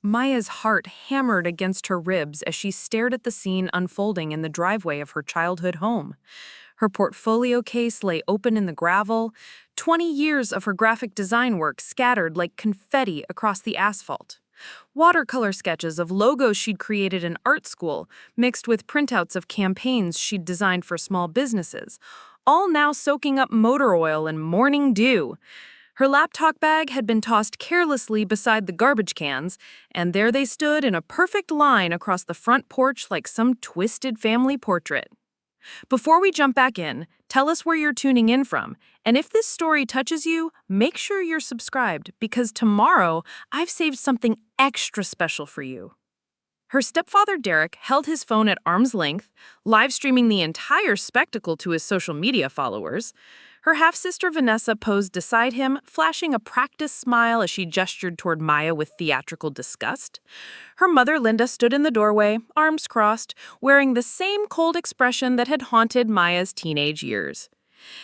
Maya's heart hammered against her ribs as she stared at the scene unfolding in the driveway of her childhood home. Her portfolio case lay open in the gravel, 20 years of her graphic design work scattered like confetti across the asphalt. Watercolor sketches of logos she'd created in art school, mixed with printouts of campaigns she'd designed for small businesses, all now soaking up motor oil and morning dew. Her laptop bag had been tossed carelessly beside the garbage cans, and there they stood in a perfect line across the front porch like some twisted family portrait. Before we jump back in, tell us where you're tuning in from, and if this story touches you, make sure you're subscribed because tomorrow I've saved something extra special for you. Her stepfather Derek held his phone at arm's length, live streaming the entire spectacle to his social media followers. Her half-sister Vanessa posed beside him, flashing a practiced smile as she gestured toward Maya with theatrical disgust. Her mother Linda stood in the doorway, arms crossed, wearing the same cold expression that had haunted Maya's teenage years.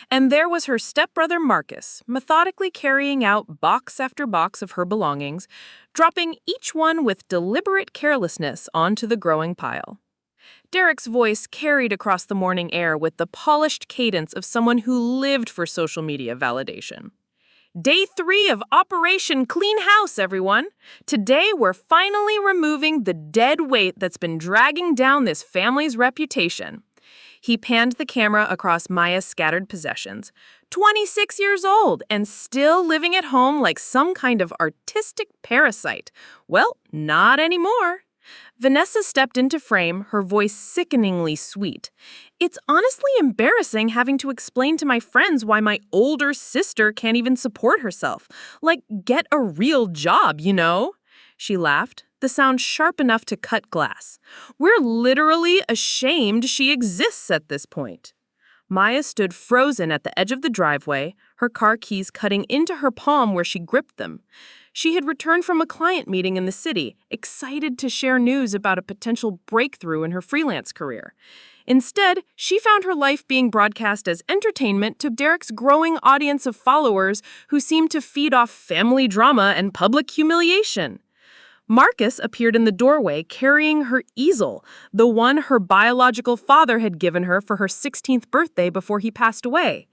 And there was her stepbrother Marcus, methodically carrying out box after box of her belongings, dropping each one with deliberate carelessness onto the growing pile. Derek's voice carried across the morning air with the polished cadence of someone who lived for social media validation. Day 3 of Operation Clean House, everyone! Today we're finally removing the dead weight that's been dragging down this family's reputation. He panned the camera across Maya's scattered possessions. 26 years old and still living at home like some kind of artistic parasite. Well, not anymore. Vanessa stepped into frame, her voice sickeningly sweet. It's honestly embarrassing having to explain to my friends why my older sister can't even support herself. Like, get a real job, you know? She laughed, the sound sharp enough to cut glass. We're literally ashamed she exists at this point. Maya stood frozen at the edge of the driveway, her car keys cutting into her palm where she gripped them. She had returned from a client meeting in the city, excited to share news about a potential breakthrough in her freelance career. Instead, she found her life being broadcast as entertainment to Derek's growing audience of followers who seemed to feed off family drama and public humiliation. Marcus appeared in the doorway carrying her easel, the one her biological father had given her for her 16th birthday before he passed away.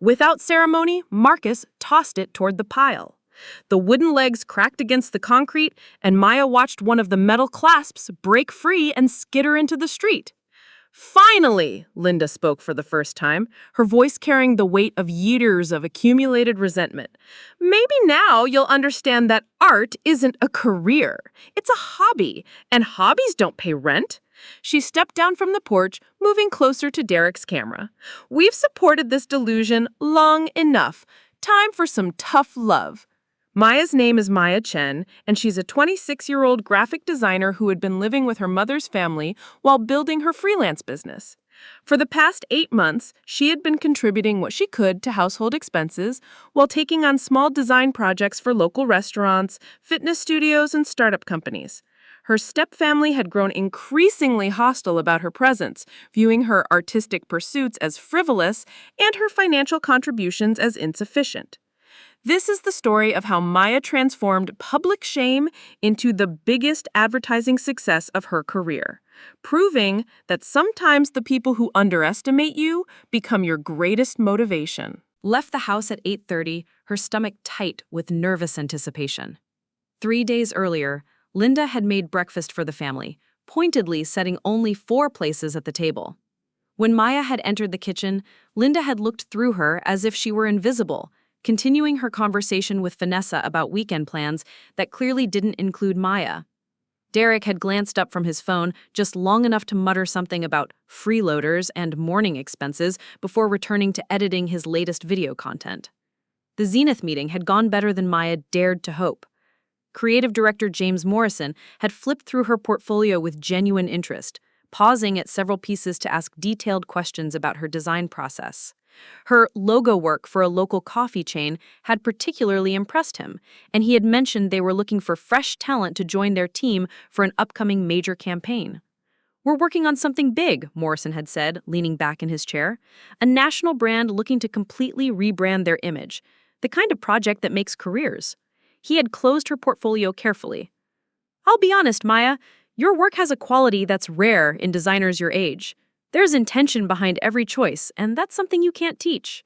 Without ceremony, Marcus tossed it toward the pile. The wooden legs cracked against the concrete, and Maya watched one of the metal clasps break free and skitter into the street. Finally, Linda spoke for the first time, her voice carrying the weight of years of accumulated resentment. Maybe now you'll understand that art isn't a career. It's a hobby, and hobbies don't pay rent. She stepped down from the porch, moving closer to Derek's camera. We've supported this delusion long enough. Time for some tough love. Maya's name is Maya Chen, and she's a 26-year-old graphic designer who had been living with her mother's family while building her freelance business. For the past 8 months, she had been contributing what she could to household expenses while taking on small design projects for local restaurants, fitness studios, and startup companies. Her stepfamily had grown increasingly hostile about her presence, viewing her artistic pursuits as frivolous and her financial contributions as insufficient. This is the story of how Maya transformed public shame into the biggest advertising success of her career, proving that sometimes the people who underestimate you become your greatest motivation. Left the house at 8:30, her stomach tight with nervous anticipation. 3 days earlier, Linda had made breakfast for the family, pointedly setting only 4 places at the table. When Maya had entered the kitchen, Linda had looked through her as if she were invisible, continuing her conversation with Vanessa about weekend plans that clearly didn't include Maya. Derek had glanced up from his phone just long enough to mutter something about freeloaders and morning expenses before returning to editing his latest video content. The Zenith meeting had gone better than Maya dared to hope. Creative director James Morrison had flipped through her portfolio with genuine interest, pausing at several pieces to ask detailed questions about her design process. Her logo work for a local coffee chain had particularly impressed him, and he had mentioned they were looking for fresh talent to join their team for an upcoming major campaign. We're working on something big, Morrison had said, leaning back in his chair. A national brand looking to completely rebrand their image, the kind of project that makes careers. He had closed her portfolio carefully. I'll be honest, Maya, your work has a quality that's rare in designers your age. There's intention behind every choice, and that's something you can't teach.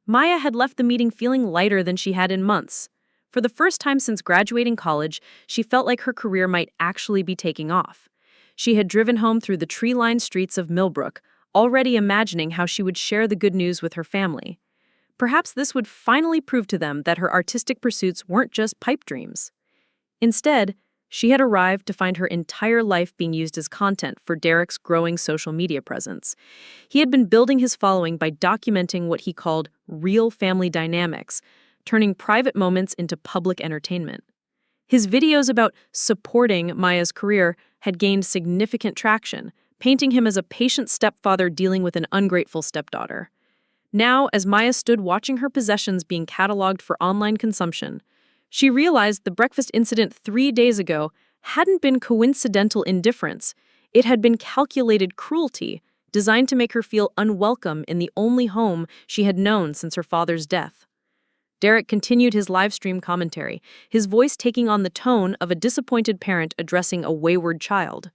Maya had left the meeting feeling lighter than she had in months. For the first time since graduating college, she felt like her career might actually be taking off. She had driven home through the tree-lined streets of Millbrook, already imagining how she would share the good news with her family. Perhaps this would finally prove to them that her artistic pursuits weren't just pipe dreams. Instead, she had arrived to find her entire life being used as content for Derek's growing social media presence. He had been building his following by documenting what he called real family dynamics, turning private moments into public entertainment. His videos about supporting Maya's career had gained significant traction, painting him as a patient stepfather dealing with an ungrateful stepdaughter. Now, as Maya stood watching her possessions being cataloged for online consumption, she realized the breakfast incident 3 days ago hadn't been coincidental indifference. It had been calculated cruelty, designed to make her feel unwelcome in the only home she had known since her father's death. Derek continued his live stream commentary, his voice taking on the tone of a disappointed parent addressing a wayward child.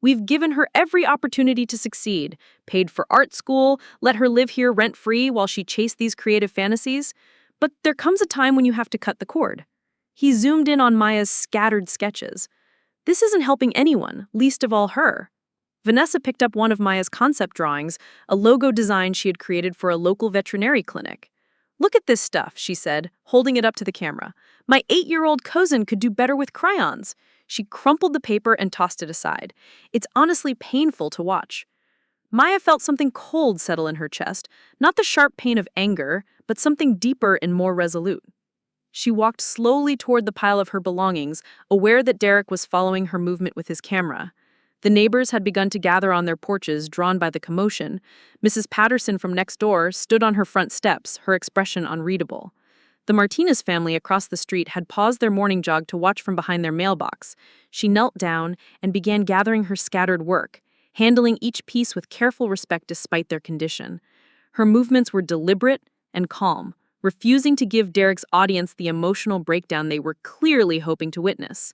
We've given her every opportunity to succeed, paid for art school, let her live here rent-free while she chased these creative fantasies. But there comes a time when you have to cut the cord. He zoomed in on Maya's scattered sketches. This isn't helping anyone, least of all her. Vanessa picked up one of Maya's concept drawings, a logo design she had created for a local veterinary clinic. "Look at this stuff," she said, holding it up to the camera. "My 8-year-old cousin could do better with crayons." She crumpled the paper and tossed it aside. "It's honestly painful to watch." Maya felt something cold settle in her chest, not the sharp pain of anger, but something deeper and more resolute. She walked slowly toward the pile of her belongings, aware that Derek was following her movement with his camera. The neighbors had begun to gather on their porches, drawn by the commotion. Mrs. Patterson from next door stood on her front steps, her expression unreadable. The Martinez family across the street had paused their morning jog to watch from behind their mailbox. She knelt down and began gathering her scattered work, handling each piece with careful respect despite their condition. Her movements were deliberate and calm, refusing to give Derek's audience the emotional breakdown they were clearly hoping to witness.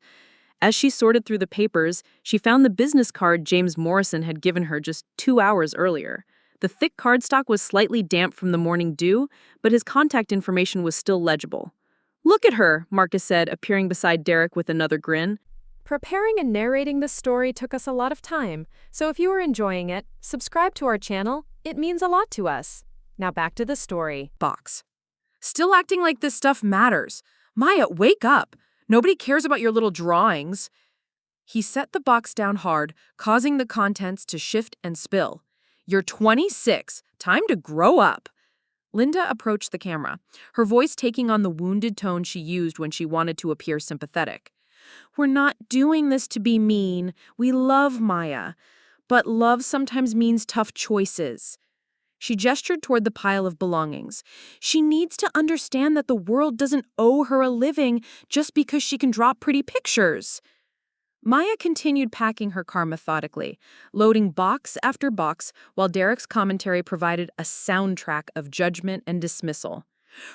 As she sorted through the papers, she found the business card James Morrison had given her just 2 hours earlier. The thick cardstock was slightly damp from the morning dew, but his contact information was still legible. "Look at her," Marcus said, appearing beside Derek with another grin. Preparing and narrating this story took us a lot of time, so if you are enjoying it, subscribe to our channel. It means a lot to us. Now back to the story. Box. Still acting like this stuff matters. Maya, wake up. Nobody cares about your little drawings. He set the box down hard, causing the contents to shift and spill. You're 26. Time to grow up. Linda approached the camera, her voice taking on the wounded tone she used when she wanted to appear sympathetic. We're not doing this to be mean. We love Maya. But love sometimes means tough choices. She gestured toward the pile of belongings. She needs to understand that the world doesn't owe her a living just because she can draw pretty pictures. Maya continued packing her car methodically, loading box after box, while Derek's commentary provided a soundtrack of judgment and dismissal.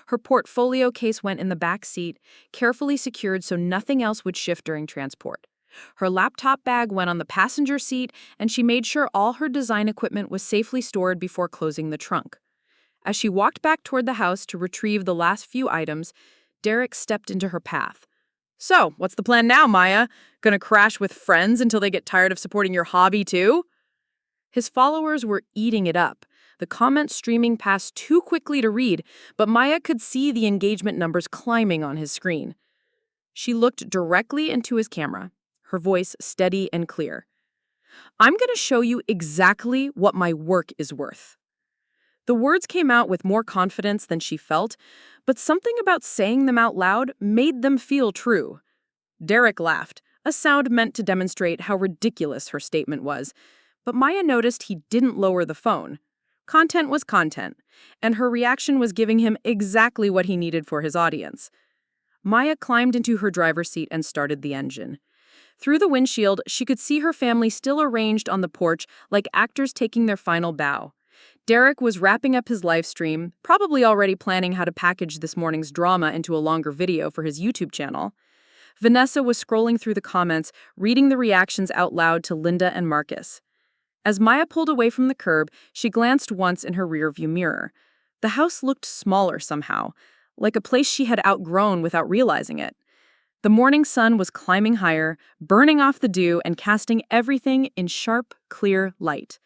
Her portfolio case went in the back seat, carefully secured so nothing else would shift during transport. Her laptop bag went on the passenger seat, and she made sure all her design equipment was safely stored before closing the trunk. As she walked back toward the house to retrieve the last few items, Derek stepped into her path. "So, what's the plan now, Maya? Gonna crash with friends until they get tired of supporting your hobby, too?" His followers were eating it up, the comments streaming past too quickly to read, but Maya could see the engagement numbers climbing on his screen. She looked directly into his camera, her voice steady and clear. "I'm going to show you exactly what my work is worth." The words came out with more confidence than she felt, but something about saying them out loud made them feel true. Derek laughed, a sound meant to demonstrate how ridiculous her statement was, but Maya noticed he didn't lower the phone. Content was content, and her reaction was giving him exactly what he needed for his audience. Maya climbed into her driver's seat and started the engine. Through the windshield, she could see her family still arranged on the porch like actors taking their final bow. Derek was wrapping up his live stream, probably already planning how to package this morning's drama into a longer video for his YouTube channel. Vanessa was scrolling through the comments, reading the reactions out loud to Linda and Marcus. As Maya pulled away from the curb, she glanced once in her rearview mirror. The house looked smaller somehow, like a place she had outgrown without realizing it. The morning sun was climbing higher, burning off the dew and casting everything in sharp, clear light.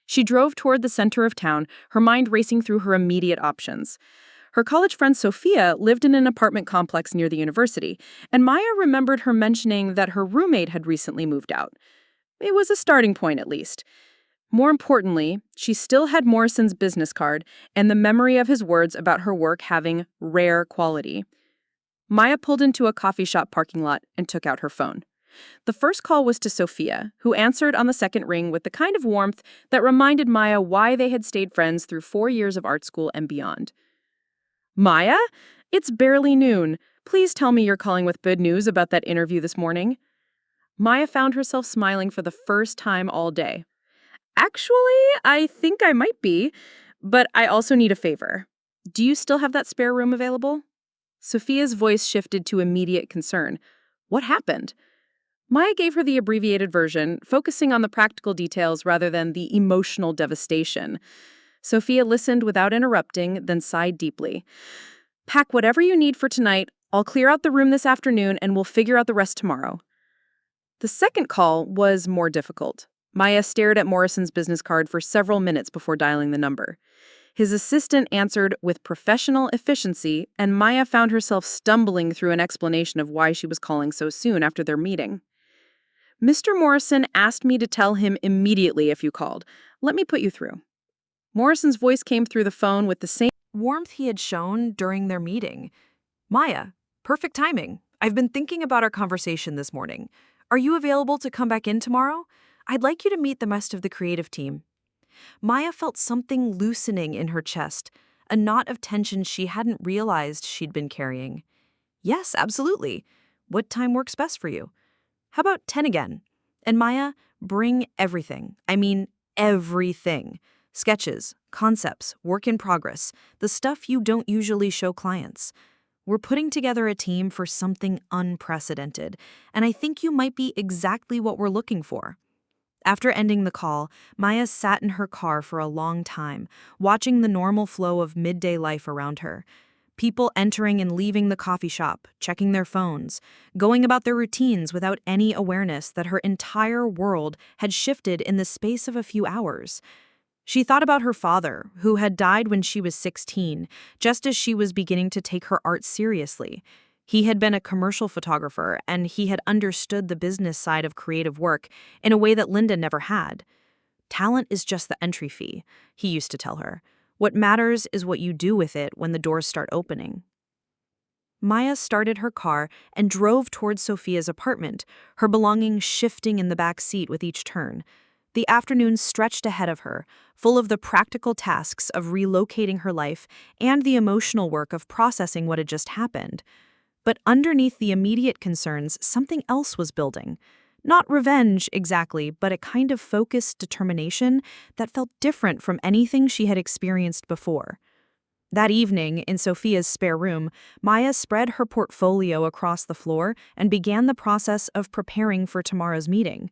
She drove toward the center of town, her mind racing through her immediate options. Her college friend Sophia lived in an apartment complex near the university, and Maya remembered her mentioning that her roommate had recently moved out. It was a starting point, at least. More importantly, she still had Morrison's business card and the memory of his words about her work having rare quality. Maya pulled into a coffee shop parking lot and took out her phone. The first call was to Sophia, who answered on the second ring with the kind of warmth that reminded Maya why they had stayed friends through 4 years of art school and beyond. Maya? It's barely noon. Please tell me you're calling with good news about that interview this morning. Maya found herself smiling for the first time all day. Actually, I think I might be, but I also need a favor. Do you still have that spare room available? Sophia's voice shifted to immediate concern. What happened? Maya gave her the abbreviated version, focusing on the practical details rather than the emotional devastation. Sophia listened without interrupting, then sighed deeply. Pack whatever you need for tonight. I'll clear out the room this afternoon and we'll figure out the rest tomorrow. The second call was more difficult. Maya stared at Morrison's business card for several minutes before dialing the number. His assistant answered with professional efficiency, and Maya found herself stumbling through an explanation of why she was calling so soon after their meeting. Mr. Morrison asked me to tell him immediately if you called. Let me put you through. Morrison's voice came through the phone with the same warmth he had shown during their meeting. Maya, perfect timing. I've been thinking about our conversation this morning. Are you available to come back in tomorrow? I'd like you to meet the rest of the creative team. Maya felt something loosening in her chest, a knot of tension she hadn't realized she'd been carrying. Yes, absolutely. What time works best for you? How about 10 again? And Maya, bring everything. I mean, everything. Sketches, concepts, work in progress, the stuff you don't usually show clients. We're putting together a team for something unprecedented, and I think you might be exactly what we're looking for. After ending the call, Maya sat in her car for a long time, watching the normal flow of midday life around her. People entering and leaving the coffee shop, checking their phones, going about their routines without any awareness that her entire world had shifted in the space of a few hours. She thought about her father, who had died when she was 16, just as she was beginning to take her art seriously. He had been a commercial photographer, and he had understood the business side of creative work in a way that Linda never had. Talent is just the entry fee, he used to tell her. What matters is what you do with it when the doors start opening. Maya started her car and drove towards Sophia's apartment, her belongings shifting in the back seat with each turn. The afternoon stretched ahead of her, full of the practical tasks of relocating her life and the emotional work of processing what had just happened. But underneath the immediate concerns, something else was building. Not revenge, exactly, but a kind of focused determination that felt different from anything she had experienced before. That evening, in Sophia's spare room, Maya spread her portfolio across the floor and began the process of preparing for tomorrow's meeting.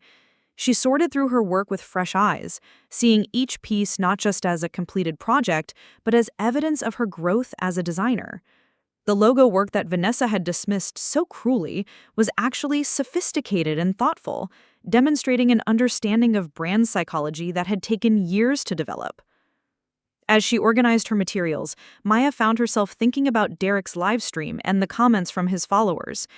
She sorted through her work with fresh eyes, seeing each piece not just as a completed project, but as evidence of her growth as a designer. The logo work that Vanessa had dismissed so cruelly was actually sophisticated and thoughtful, demonstrating an understanding of brand psychology that had taken years to develop. As she organized her materials, Maya found herself thinking about Derek's livestream and the comments from his followers.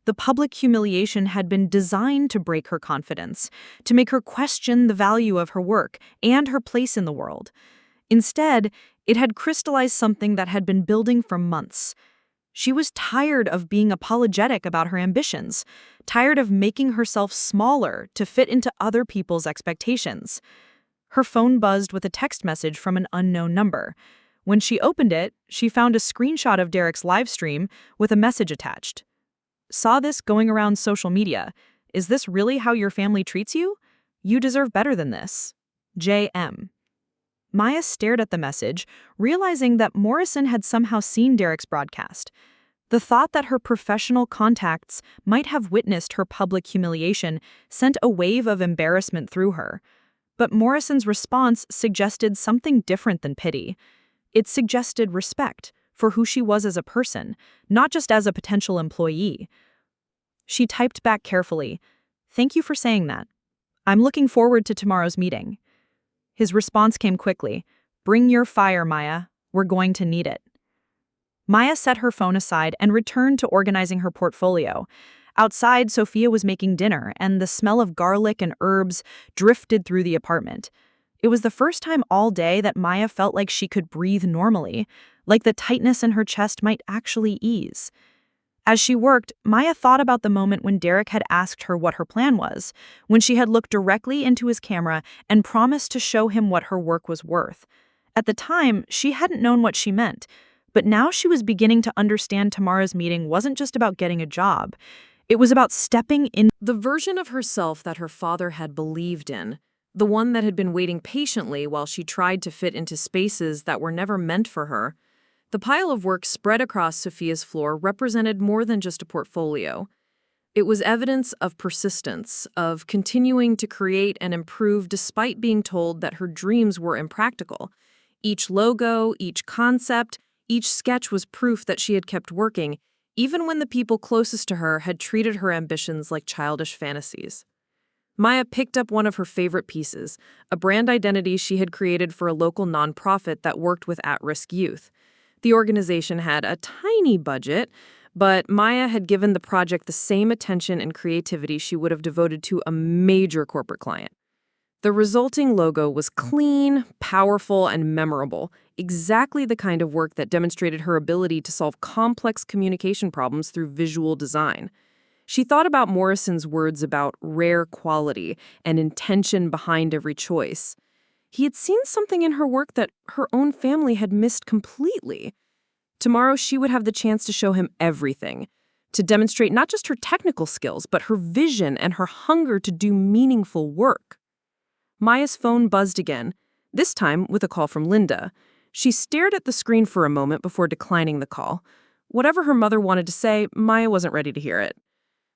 The public humiliation had been designed to break her confidence, to make her question the value of her work and her place in the world. Instead, it had crystallized something that had been building for months. She was tired of being apologetic about her ambitions, tired of making herself smaller to fit into other people's expectations. Her phone buzzed with a text message from an unknown number. When she opened it, she found a screenshot of Derek's livestream with a message attached. Saw this going around social media. Is this really how your family treats you? You deserve better than this. J.M. Maya stared at the message, realizing that Morrison had somehow seen Derek's broadcast. The thought that her professional contacts might have witnessed her public humiliation sent a wave of embarrassment through her. But Morrison's response suggested something different than pity. It suggested respect for who she was as a person, not just as a potential employee. She typed back carefully, "Thank you for saying that. I'm looking forward to tomorrow's meeting." His response came quickly, "Bring your fire, Maya. We're going to need it." Maya set her phone aside and returned to organizing her portfolio. Outside, Sophia was making dinner, and the smell of garlic and herbs drifted through the apartment. It was the first time all day that Maya felt like she could breathe normally, like the tightness in her chest might actually ease. As she worked, Maya thought about the moment when Derek had asked her what her plan was, when she had looked directly into his camera and promised to show him what her work was worth. At the time, she hadn't known what she meant, but now she was beginning to understand tomorrow's meeting wasn't just about getting a job. It was about stepping in. The version of herself that her father had believed in, the one that had been waiting patiently while she tried to fit into spaces that were never meant for her. The pile of work spread across Sophia's floor represented more than just a portfolio. It was evidence of persistence, of continuing to create and improve despite being told that her dreams were impractical. Each logo, each concept, each sketch was proof that she had kept working, even when the people closest to her had treated her ambitions like childish fantasies. Maya picked up one of her favorite pieces, a brand identity she had created for a local nonprofit that worked with at-risk youth. The organization had a tiny budget, but Maya had given the project the same attention and creativity she would have devoted to a major corporate client. The resulting logo was clean, powerful, and memorable, exactly the kind of work that demonstrated her ability to solve complex communication problems through visual design. She thought about Morrison's words about rare quality and intention behind every choice. He had seen something in her work that her own family had missed completely. Tomorrow she would have the chance to show him everything, to demonstrate not just her technical skills, but her vision and her hunger to do meaningful work. Maya's phone buzzed again, this time with a call from Linda. She stared at the screen for a moment before declining the call. Whatever her mother wanted to say, Maya wasn't ready to hear it.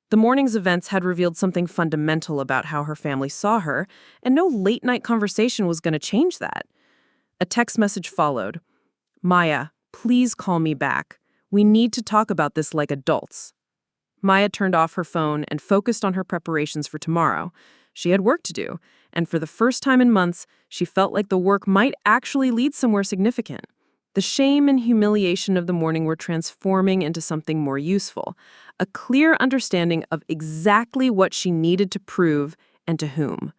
The morning's events had revealed something fundamental about how her family saw her, and no late-night conversation was going to change that. A text message followed. "Maya, please call me back. We need to talk about this like adults." Maya turned off her phone and focused on her preparations for tomorrow. She had work to do, and for the first time in months, she felt like the work might actually lead somewhere significant. The shame and humiliation of the morning were transforming into something more useful, a clear understanding of exactly what she needed to prove and to whom.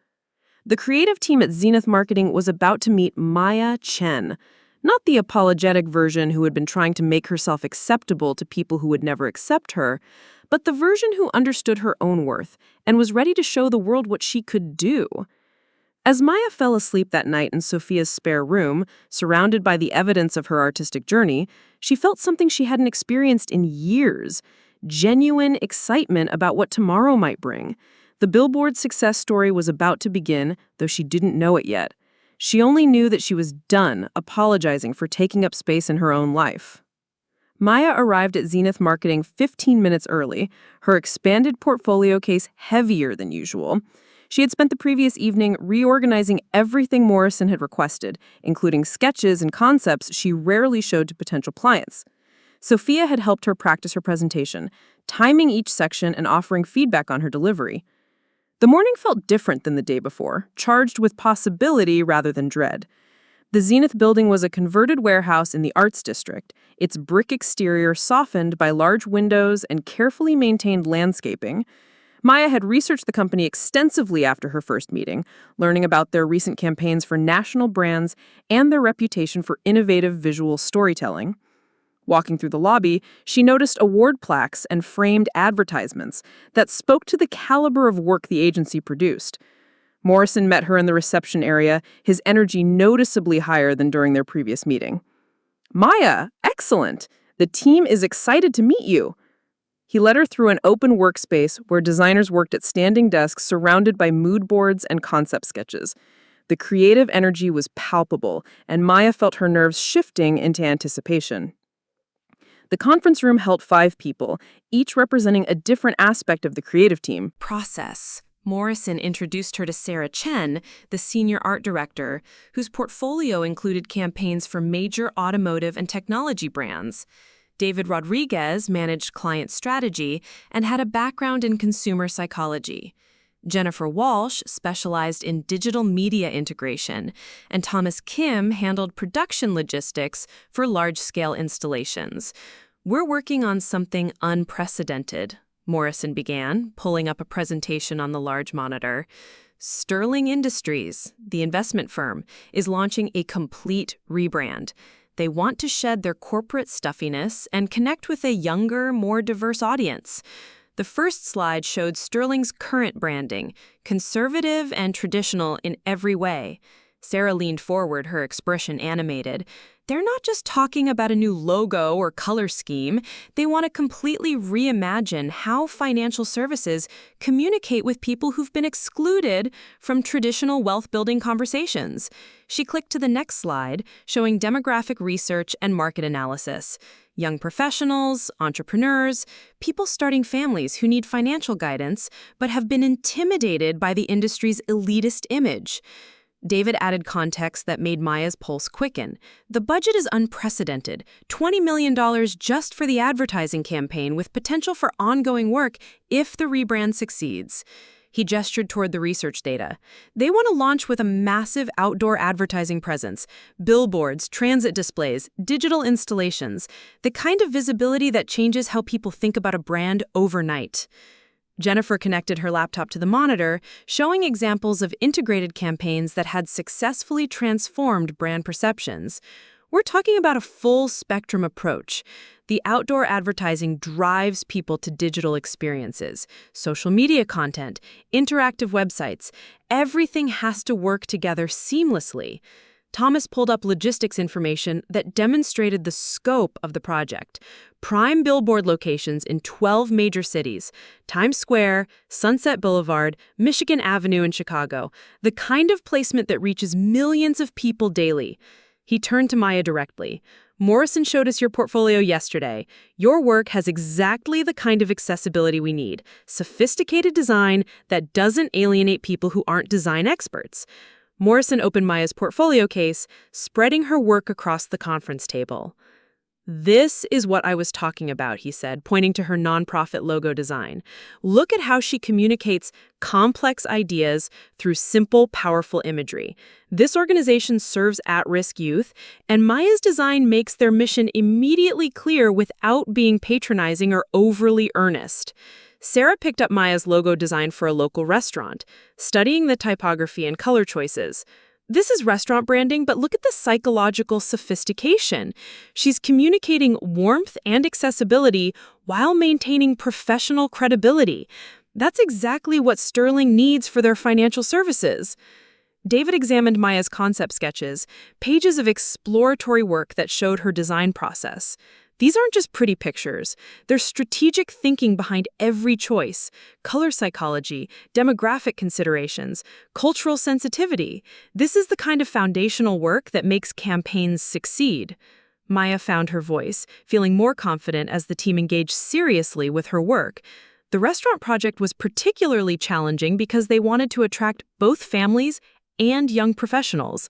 The creative team at Zenith Marketing was about to meet Maya Chen, not the apologetic version who had been trying to make herself acceptable to people who would never accept her, but the version who understood her own worth and was ready to show the world what she could do. As Maya fell asleep that night in Sophia's spare room, surrounded by the evidence of her artistic journey, she felt something she hadn't experienced in years, genuine excitement about what tomorrow might bring. The Billboard success story was about to begin, though she didn't know it yet. She only knew that she was done apologizing for taking up space in her own life. Maya arrived at Zenith Marketing 15 minutes early, her expanded portfolio case heavier than usual. She had spent the previous evening reorganizing everything Morrison had requested, including sketches and concepts she rarely showed to potential clients. Sophia had helped her practice her presentation, timing each section and offering feedback on her delivery. The morning felt different than the day before, charged with possibility rather than dread. The Zenith building was a converted warehouse in the Arts District, its brick exterior softened by large windows and carefully maintained landscaping. Maya had researched the company extensively after her first meeting, learning about their recent campaigns for national brands and their reputation for innovative visual storytelling. Walking through the lobby, she noticed award plaques and framed advertisements that spoke to the caliber of work the agency produced. Morrison met her in the reception area, his energy noticeably higher than during their previous meeting. "Maya, excellent! The team is excited to meet you." He led her through an open workspace where designers worked at standing desks surrounded by mood boards and concept sketches. The creative energy was palpable, and Maya felt her nerves shifting into anticipation. The conference room held 5 people, each representing a different aspect of the creative team. Process. Morrison introduced her to Sarah Chen, the senior art director, whose portfolio included campaigns for major automotive and technology brands. David Rodriguez managed client strategy and had a background in consumer psychology. Jennifer Walsh specialized in digital media integration, and Thomas Kim handled production logistics for large-scale installations. "We're working on something unprecedented," Morrison began, pulling up a presentation on the large monitor. "Sterling Industries, the investment firm, is launching a complete rebrand. They want to shed their corporate stuffiness and connect with a younger, more diverse audience." The first slide showed Sterling's current branding, conservative and traditional in every way. Sarah leaned forward, her expression animated. "They're not just talking about a new logo or color scheme. They want to completely reimagine how financial services communicate with people who've been excluded from traditional wealth-building conversations." She clicked to the next slide, showing demographic research and market analysis. Young professionals, entrepreneurs, people starting families who need financial guidance but have been intimidated by the industry's elitist image. David added context that made Maya's pulse quicken. "The budget is unprecedented, $20 million just for the advertising campaign, with potential for ongoing work if the rebrand succeeds." He gestured toward the research data. "They want to launch with a massive outdoor advertising presence, billboards, transit displays, digital installations, the kind of visibility that changes how people think about a brand overnight." Jennifer connected her laptop to the monitor, showing examples of integrated campaigns that had successfully transformed brand perceptions. "We're talking about a full-spectrum approach. The outdoor advertising drives people to digital experiences, social media content, interactive websites. Everything has to work together seamlessly." Thomas pulled up logistics information that demonstrated the scope of the project. Prime billboard locations in 12 major cities: Times Square, Sunset Boulevard, Michigan Avenue in Chicago. The kind of placement that reaches millions of people daily. He turned to Maya directly. "Morrison showed us your portfolio yesterday. Your work has exactly the kind of accessibility we need. Sophisticated design that doesn't alienate people who aren't design experts." Morrison opened Maya's portfolio case, spreading her work across the conference table. "This is what I was talking about," he said, pointing to her nonprofit logo design. "Look at how she communicates complex ideas through simple, powerful imagery. This organization serves at-risk youth, and Maya's design makes their mission immediately clear without being patronizing or overly earnest." Sarah picked up Maya's logo design for a local restaurant, studying the typography and color choices. "This is restaurant branding, but look at the psychological sophistication. She's communicating warmth and accessibility while maintaining professional credibility. That's exactly what Sterling needs for their financial services." David examined Maya's concept sketches, pages of exploratory work that showed her design process. These aren't just pretty pictures. There's strategic thinking behind every choice: color psychology, demographic considerations, cultural sensitivity. This is the kind of foundational work that makes campaigns succeed. Maya found her voice, feeling more confident as the team engaged seriously with her work. The restaurant project was particularly challenging because they wanted to attract both families and young professionals.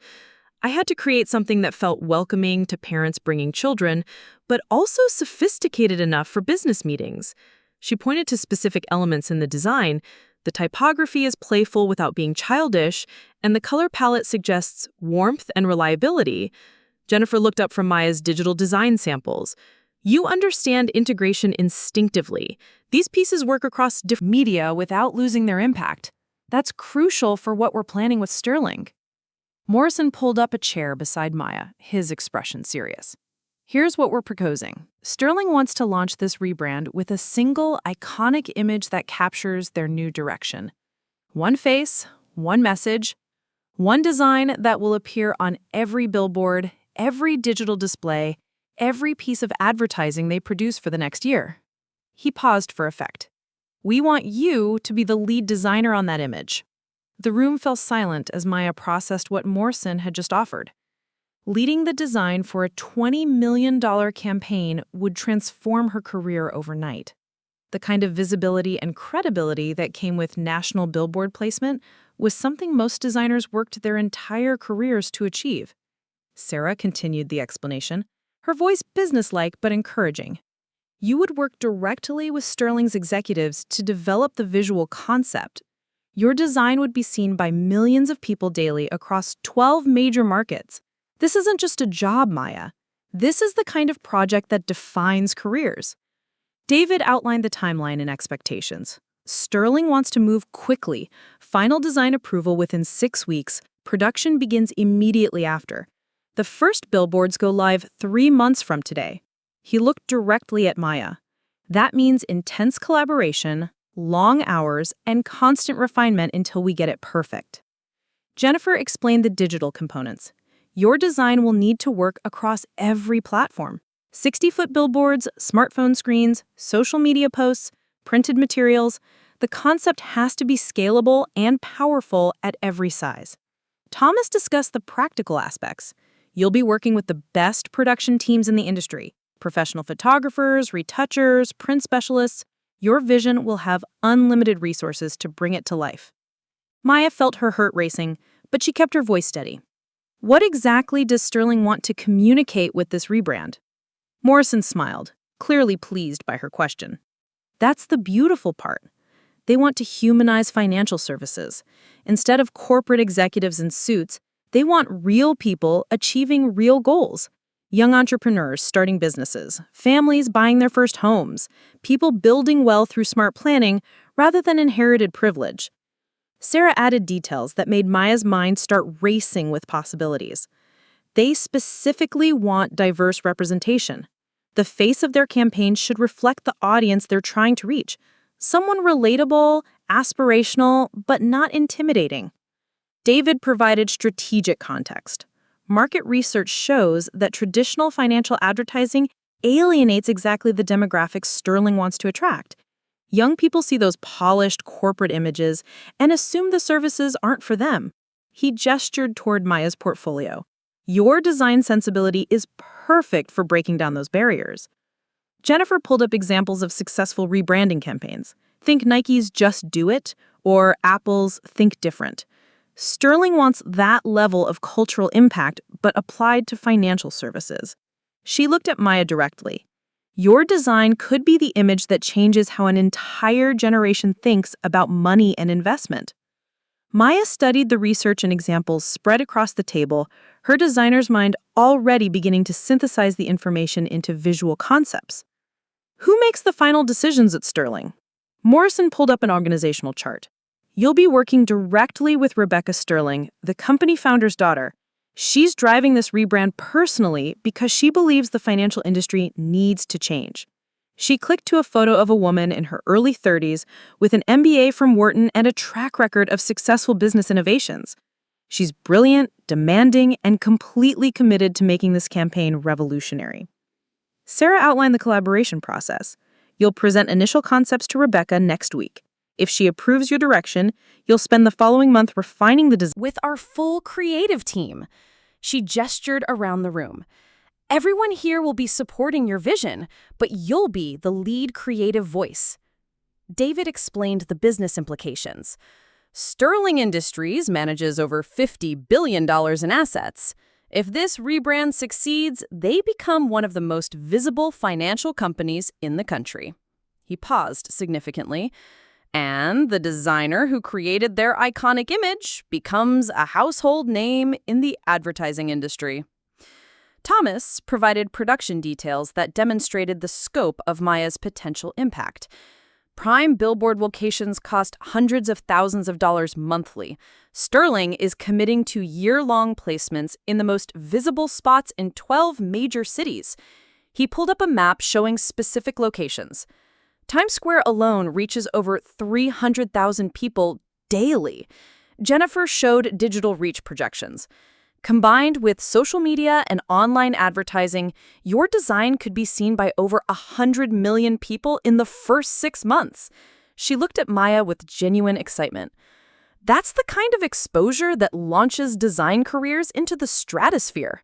"I had to create something that felt welcoming to parents bringing children, but also sophisticated enough for business meetings." She pointed to specific elements in the design. "The typography is playful without being childish, and the color palette suggests warmth and reliability." Jennifer looked up from Maya's digital design samples. "You understand integration instinctively. These pieces work across different media without losing their impact. That's crucial for what we're planning with Sterling." Morrison pulled up a chair beside Maya, his expression serious. "Here's what we're proposing. Sterling wants to launch this rebrand with a single, iconic image that captures their new direction. One face, one message, one design that will appear on every billboard, every digital display, every piece of advertising they produce for the next year." He paused for effect. "We want you to be the lead designer on that image." The room fell silent as Maya processed what Morrison had just offered. Leading the design for a $20 million campaign would transform her career overnight. The kind of visibility and credibility that came with national Billboard placement was something most designers worked their entire careers to achieve. Sarah continued the explanation, her voice businesslike but encouraging. You would work directly with Sterling's executives to develop the visual concept. Your design would be seen by millions of people daily across 12 major markets. This isn't just a job, Maya. This is the kind of project that defines careers. David outlined the timeline and expectations. Sterling wants to move quickly. Final design approval within 6 weeks. Production begins immediately after. The first billboards go live 3 months from today. He looked directly at Maya. That means intense collaboration, long hours, and constant refinement until we get it perfect. Jennifer explained the digital components. Your design will need to work across every platform. 60-foot billboards, smartphone screens, social media posts, printed materials. The concept has to be scalable and powerful at every size. Thomas discussed the practical aspects. You'll be working with the best production teams in the industry. Professional photographers, retouchers, print specialists. Your vision will have unlimited resources to bring it to life. Maya felt her heart racing, but she kept her voice steady. What exactly does Sterling want to communicate with this rebrand? Morrison smiled, clearly pleased by her question. That's the beautiful part. They want to humanize financial services. Instead of corporate executives in suits, they want real people achieving real goals. Young entrepreneurs starting businesses, families buying their first homes, people building wealth through smart planning rather than inherited privilege. Sarah added details that made Maya's mind start racing with possibilities. They specifically want diverse representation. The face of their campaign should reflect the audience they're trying to reach. Someone relatable, aspirational, but not intimidating. David provided strategic context. Market research shows that traditional financial advertising alienates exactly the demographics Sterling wants to attract. Young people see those polished corporate images and assume the services aren't for them. He gestured toward Maya's portfolio. Your design sensibility is perfect for breaking down those barriers. Jennifer pulled up examples of successful rebranding campaigns. Think Nike's Just Do It or Apple's Think Different. Sterling wants that level of cultural impact, but applied to financial services. She looked at Maya directly. Your design could be the image that changes how an entire generation thinks about money and investment. Maya studied the research and examples spread across the table, her designer's mind already beginning to synthesize the information into visual concepts. Who makes the final decisions at Sterling? Morrison pulled up an organizational chart. You'll be working directly with Rebecca Sterling, the company founder's daughter. She's driving this rebrand personally because she believes the financial industry needs to change. She clicked to a photo of a woman in her early 30s with an MBA from Wharton and a track record of successful business innovations. She's brilliant, demanding, and completely committed to making this campaign revolutionary. Sarah outlined the collaboration process. You'll present initial concepts to Rebecca next week. If she approves your direction, you'll spend the following month refining the design With our full creative team. She gestured around the room. Everyone here will be supporting your vision, but you'll be the lead creative voice. David explained the business implications. Sterling Industries manages over $50 billion in assets. If this rebrand succeeds, they become one of the most visible financial companies in the country. He paused significantly. And the designer who created their iconic image becomes a household name in the advertising industry. Thomas provided production details that demonstrated the scope of Maya's potential impact. Prime billboard locations cost hundreds of thousands of dollars monthly. Sterling is committing to year-long placements in the most visible spots in 12 major cities. He pulled up a map showing specific locations. Times Square alone reaches over 300,000 people daily. Jennifer showed digital reach projections. Combined with social media and online advertising, your design could be seen by over 100 million people in the first 6 months. She looked at Maya with genuine excitement. That's the kind of exposure that launches design careers into the stratosphere.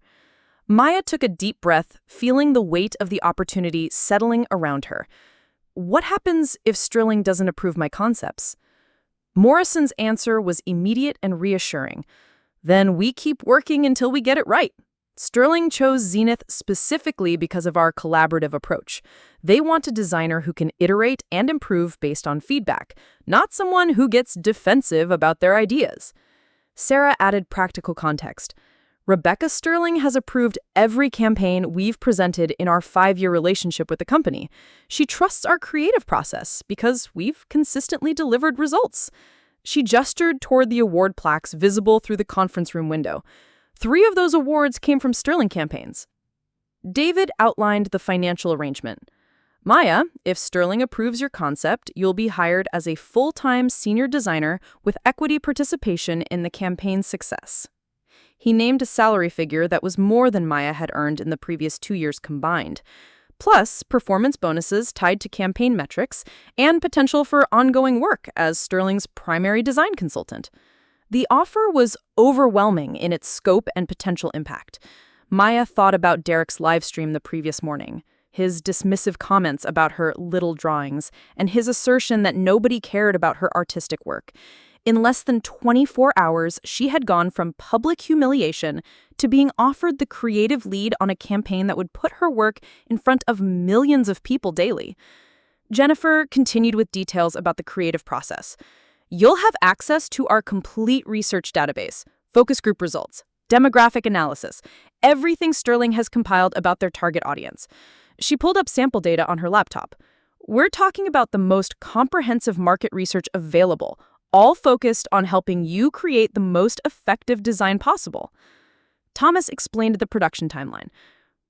Maya took a deep breath, feeling the weight of the opportunity settling around her. What happens if Sterling doesn't approve my concepts? Morrison's answer was immediate and reassuring. Then we keep working until we get it right. Sterling chose Zenith specifically because of our collaborative approach. They want a designer who can iterate and improve based on feedback, not someone who gets defensive about their ideas. Sarah added practical context. Rebecca Sterling has approved every campaign we've presented in our 5-year relationship with the company. She trusts our creative process because we've consistently delivered results. She gestured toward the award plaques visible through the conference room window. 3 of those awards came from Sterling campaigns. David outlined the financial arrangement. Maya, if Sterling approves your concept, you'll be hired as a full-time senior designer with equity participation in the campaign's success. He named a salary figure that was more than Maya had earned in the previous 2 years combined, plus performance bonuses tied to campaign metrics and potential for ongoing work as Sterling's primary design consultant. The offer was overwhelming in its scope and potential impact. Maya thought about Derek's live stream the previous morning, his dismissive comments about her little drawings, and his assertion that nobody cared about her artistic work. In less than 24 hours, she had gone from public humiliation to being offered the creative lead on a campaign that would put her work in front of millions of people daily. Jennifer continued with details about the creative process. You'll have access to our complete research database, focus group results, demographic analysis, everything Sterling has compiled about their target audience. She pulled up sample data on her laptop. We're talking about the most comprehensive market research available, all focused on helping you create the most effective design possible. Thomas explained the production timeline.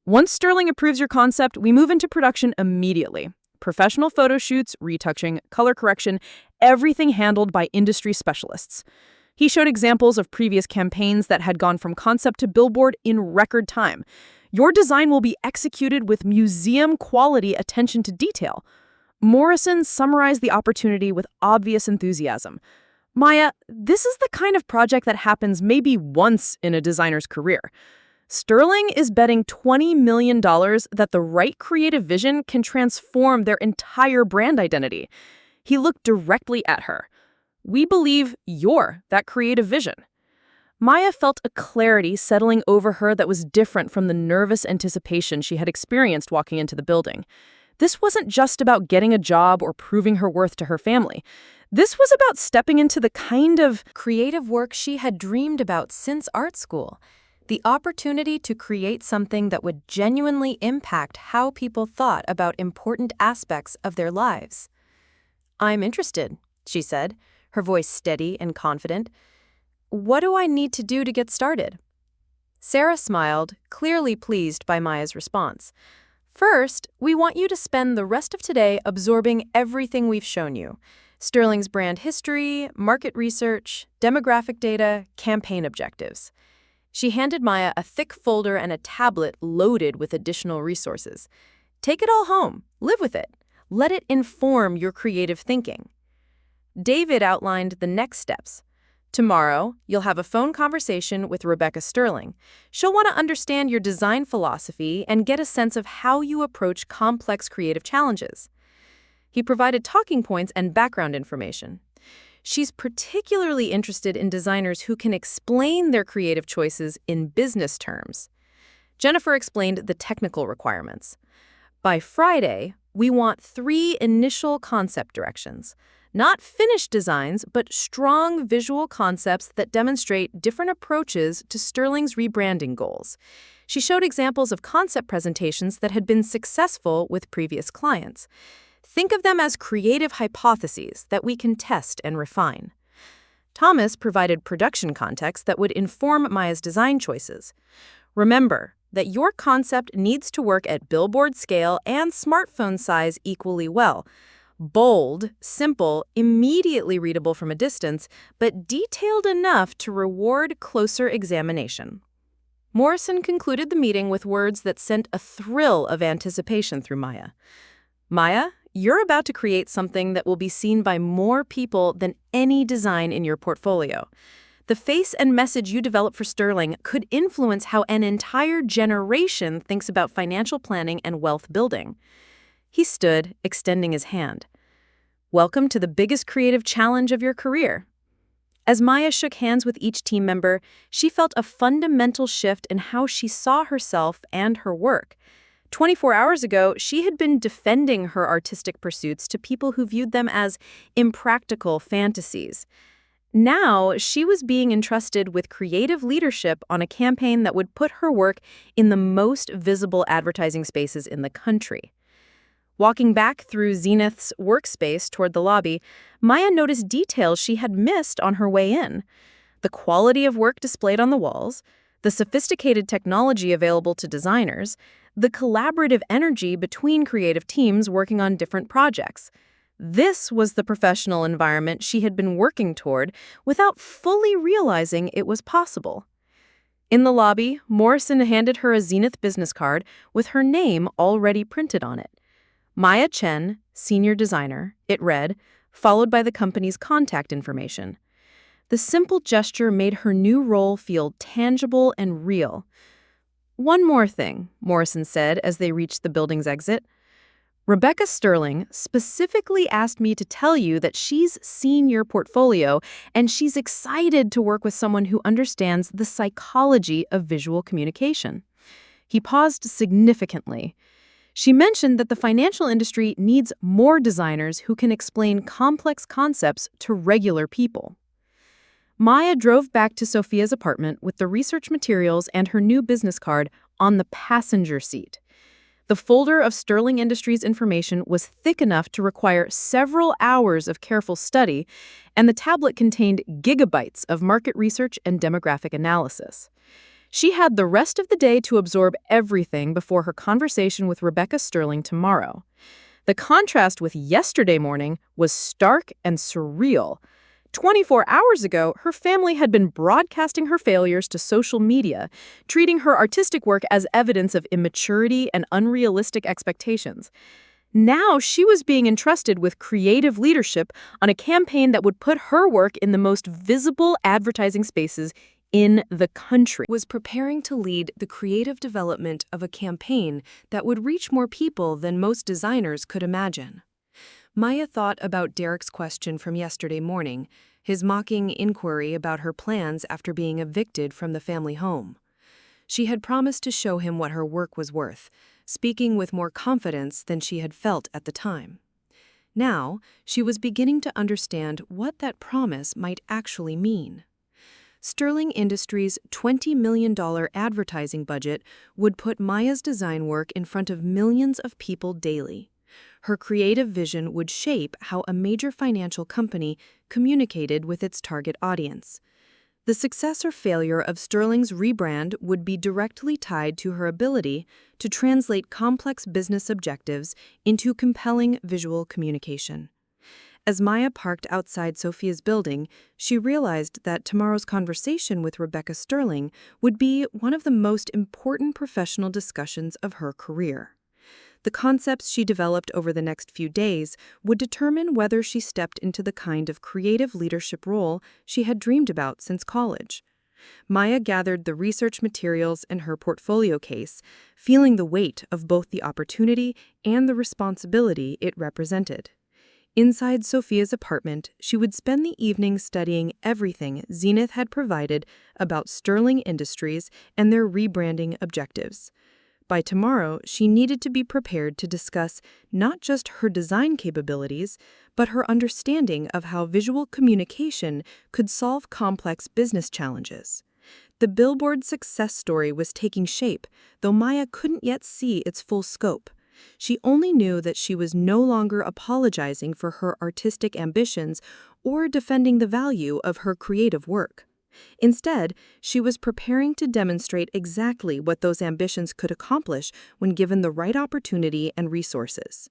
Once Sterling approves your concept, we move into production immediately. Professional photo shoots, retouching, color correction, everything handled by industry specialists. He showed examples of previous campaigns that had gone from concept to Billboard in record time. Your design will be executed with museum-quality attention to detail. Morrison summarized the opportunity with obvious enthusiasm. Maya, this is the kind of project that happens maybe once in a designer's career. Sterling is betting $20 million that the right creative vision can transform their entire brand identity. He looked directly at her. We believe you're that creative vision. Maya felt a clarity settling over her that was different from the nervous anticipation she had experienced walking into the building. This wasn't just about getting a job or proving her worth to her family. This was about stepping into the kind of creative work she had dreamed about since art school. The opportunity to create something that would genuinely impact how people thought about important aspects of their lives. I'm interested, she said, her voice steady and confident. What do I need to do to get started? Sarah smiled, clearly pleased by Maya's response. First, we want you to spend the rest of today absorbing everything we've shown you. Sterling's brand history, market research, demographic data, campaign objectives. She handed Maya a thick folder and a tablet loaded with additional resources. Take it all home. Live with it. Let it inform your creative thinking. David outlined the next steps. Tomorrow, you'll have a phone conversation with Rebecca Sterling. She'll want to understand your design philosophy and get a sense of how you approach complex creative challenges. He provided talking points and background information. She's particularly interested in designers who can explain their creative choices in business terms. Jennifer explained the technical requirements. By Friday, we want 3 initial concept directions. Not finished designs, but strong visual concepts that demonstrate different approaches to Sterling's rebranding goals. She showed examples of concept presentations that had been successful with previous clients. Think of them as creative hypotheses that we can test and refine. Thomas provided production context that would inform Maya's design choices. Remember that your concept needs to work at Billboard scale and smartphone size equally well. Bold, simple, immediately readable from a distance, but detailed enough to reward closer examination. Morrison concluded the meeting with words that sent a thrill of anticipation through Maya. Maya, you're about to create something that will be seen by more people than any design in your portfolio. The face and message you develop for Sterling could influence how an entire generation thinks about financial planning and wealth building. He stood, extending his hand. Welcome to the biggest creative challenge of your career. As Maya shook hands with each team member, she felt a fundamental shift in how she saw herself and her work. 24 hours ago, she had been defending her artistic pursuits to people who viewed them as impractical fantasies. Now, she was being entrusted with creative leadership on a campaign that would put her work in the most visible advertising spaces in the country. Walking back through Zenith's workspace toward the lobby, Maya noticed details she had missed on her way in. The quality of work displayed on the walls, the sophisticated technology available to designers, the collaborative energy between creative teams working on different projects. This was the professional environment she had been working toward without fully realizing it was possible. In the lobby, Morrison handed her a Zenith business card with her name already printed on it. Maya Chen, Senior Designer, it read, followed by the company's contact information. The simple gesture made her new role feel tangible and real. "One more thing," Morrison said as they reached the building's exit. "Rebecca Sterling specifically asked me to tell you that she's seen your portfolio and she's excited to work with someone who understands the psychology of visual communication." He paused significantly. She mentioned that the financial industry needs more designers who can explain complex concepts to regular people. Maya drove back to Sophia's apartment with the research materials and her new business card on the passenger seat. The folder of Sterling Industries information was thick enough to require several hours of careful study, and the tablet contained gigabytes of market research and demographic analysis. She had the rest of the day to absorb everything before her conversation with Rebecca Sterling tomorrow. The contrast with yesterday morning was stark and surreal. 24 hours ago, her family had been broadcasting her failures to social media, treating her artistic work as evidence of immaturity and unrealistic expectations. Now she was being entrusted with creative leadership on a campaign that would put her work in the most visible advertising spaces in the country. Was preparing to lead the creative development of a campaign that would reach more people than most designers could imagine. Maya thought about Derek's question from yesterday morning, his mocking inquiry about her plans after being evicted from the family home. She had promised to show him what her work was worth, speaking with more confidence than she had felt at the time. Now, she was beginning to understand what that promise might actually mean. Sterling Industries' $20 million advertising budget would put Maya's design work in front of millions of people daily. Her creative vision would shape how a major financial company communicated with its target audience. The success or failure of Sterling's rebrand would be directly tied to her ability to translate complex business objectives into compelling visual communication. As Maya parked outside Sophia's building, she realized that tomorrow's conversation with Rebecca Sterling would be one of the most important professional discussions of her career. The concepts she developed over the next few days would determine whether she stepped into the kind of creative leadership role she had dreamed about since college. Maya gathered the research materials in her portfolio case, feeling the weight of both the opportunity and the responsibility it represented. Inside Sophia's apartment, she would spend the evening studying everything Zenith had provided about Sterling Industries and their rebranding objectives. By tomorrow, she needed to be prepared to discuss not just her design capabilities, but her understanding of how visual communication could solve complex business challenges. The Billboard success story was taking shape, though Maya couldn't yet see its full scope. She only knew that she was no longer apologizing for her artistic ambitions or defending the value of her creative work. Instead, she was preparing to demonstrate exactly what those ambitions could accomplish when given the right opportunity and resources.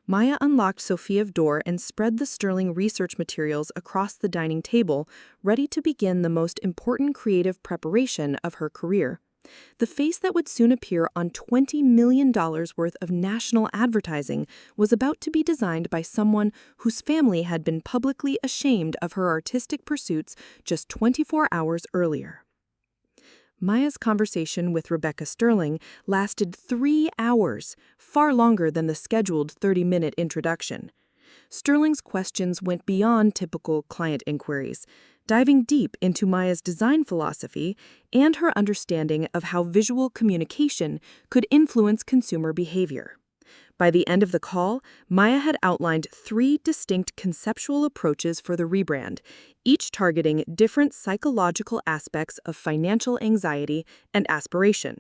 Maya unlocked Sophia's door and spread the Sterling research materials across the dining table, ready to begin the most important creative preparation of her career. The face that would soon appear on $20 million worth of national advertising was about to be designed by someone whose family had been publicly ashamed of her artistic pursuits just 24 hours earlier. Maya's conversation with Rebecca Sterling lasted 3 hours, far longer than the scheduled 30-minute introduction. Sterling's questions went beyond typical client inquiries, diving deep into Maya's design philosophy and her understanding of how visual communication could influence consumer behavior. By the end of the call, Maya had outlined 3 distinct conceptual approaches for the rebrand, each targeting different psychological aspects of financial anxiety and aspiration.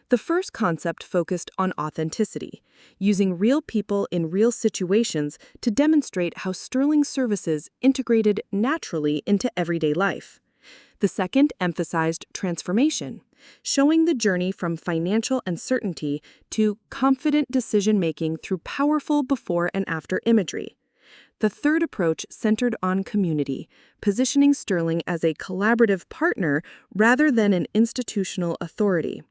The first concept focused on authenticity, using real people in real situations to demonstrate how Sterling's services integrated naturally into everyday life. The second emphasized transformation, showing the journey from financial uncertainty to confident decision-making through powerful before and after imagery. The third approach centered on community, positioning Sterling as a collaborative partner rather than an institutional authority.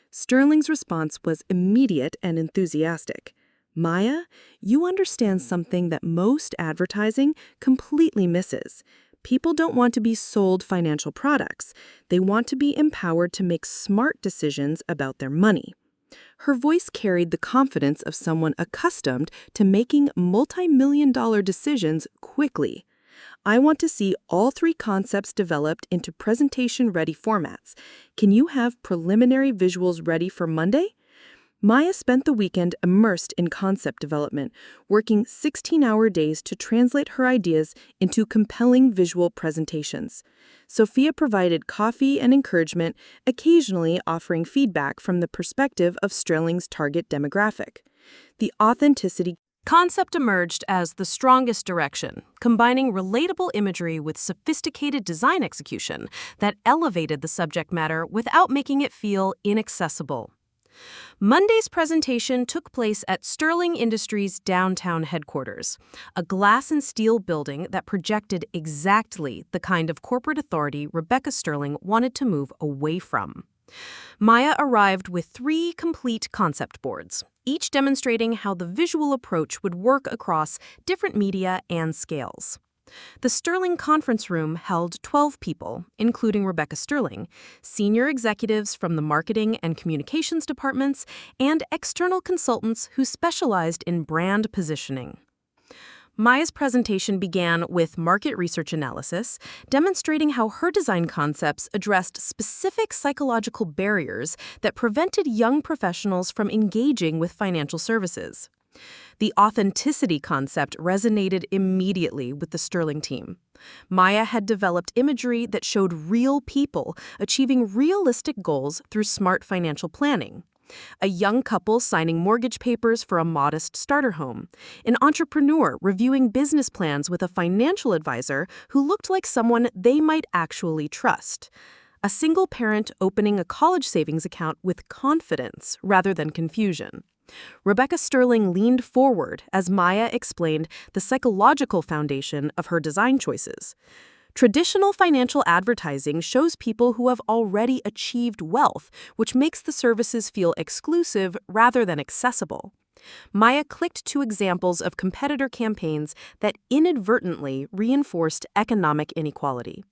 Sterling's response was immediate and enthusiastic. Maya, you understand something that most advertising completely misses. People don't want to be sold financial products. They want to be empowered to make smart decisions about their money. Her voice carried the confidence of someone accustomed to making multi-million-dollar decisions quickly. I want to see all 3 concepts developed into presentation-ready formats. Can you have preliminary visuals ready for Monday? Maya spent the weekend immersed in concept development, working 16-hour days to translate her ideas into compelling visual presentations. Sophia provided coffee and encouragement, occasionally offering feedback from the perspective of Sterling's target demographic. The authenticity Concept emerged as the strongest direction, combining relatable imagery with sophisticated design execution that elevated the subject matter without making it feel inaccessible. Monday's presentation took place at Sterling Industries' downtown headquarters, a glass and steel building that projected exactly the kind of corporate authority Rebecca Sterling wanted to move away from. Maya arrived with 3 complete concept boards, each demonstrating how the visual approach would work across different media and scales. The Sterling conference room held 12 people, including Rebecca Sterling, senior executives from the marketing and communications departments, and external consultants who specialized in brand positioning. Maya's presentation began with market research analysis, demonstrating how her design concepts addressed specific psychological barriers that prevented young professionals from engaging with financial services. The authenticity concept resonated immediately with the Sterling team. Maya had developed imagery that showed real people achieving realistic goals through smart financial planning. A young couple signing mortgage papers for a modest starter home, an entrepreneur reviewing business plans with a financial advisor who looked like someone they might actually trust, a single parent opening a college savings account with confidence rather than confusion. Rebecca Sterling leaned forward as Maya explained the psychological foundation of her design choices. Traditional financial advertising shows people who have already achieved wealth, which makes the services feel exclusive rather than accessible. Maya clicked to examples of competitor campaigns that inadvertently reinforced economic inequality.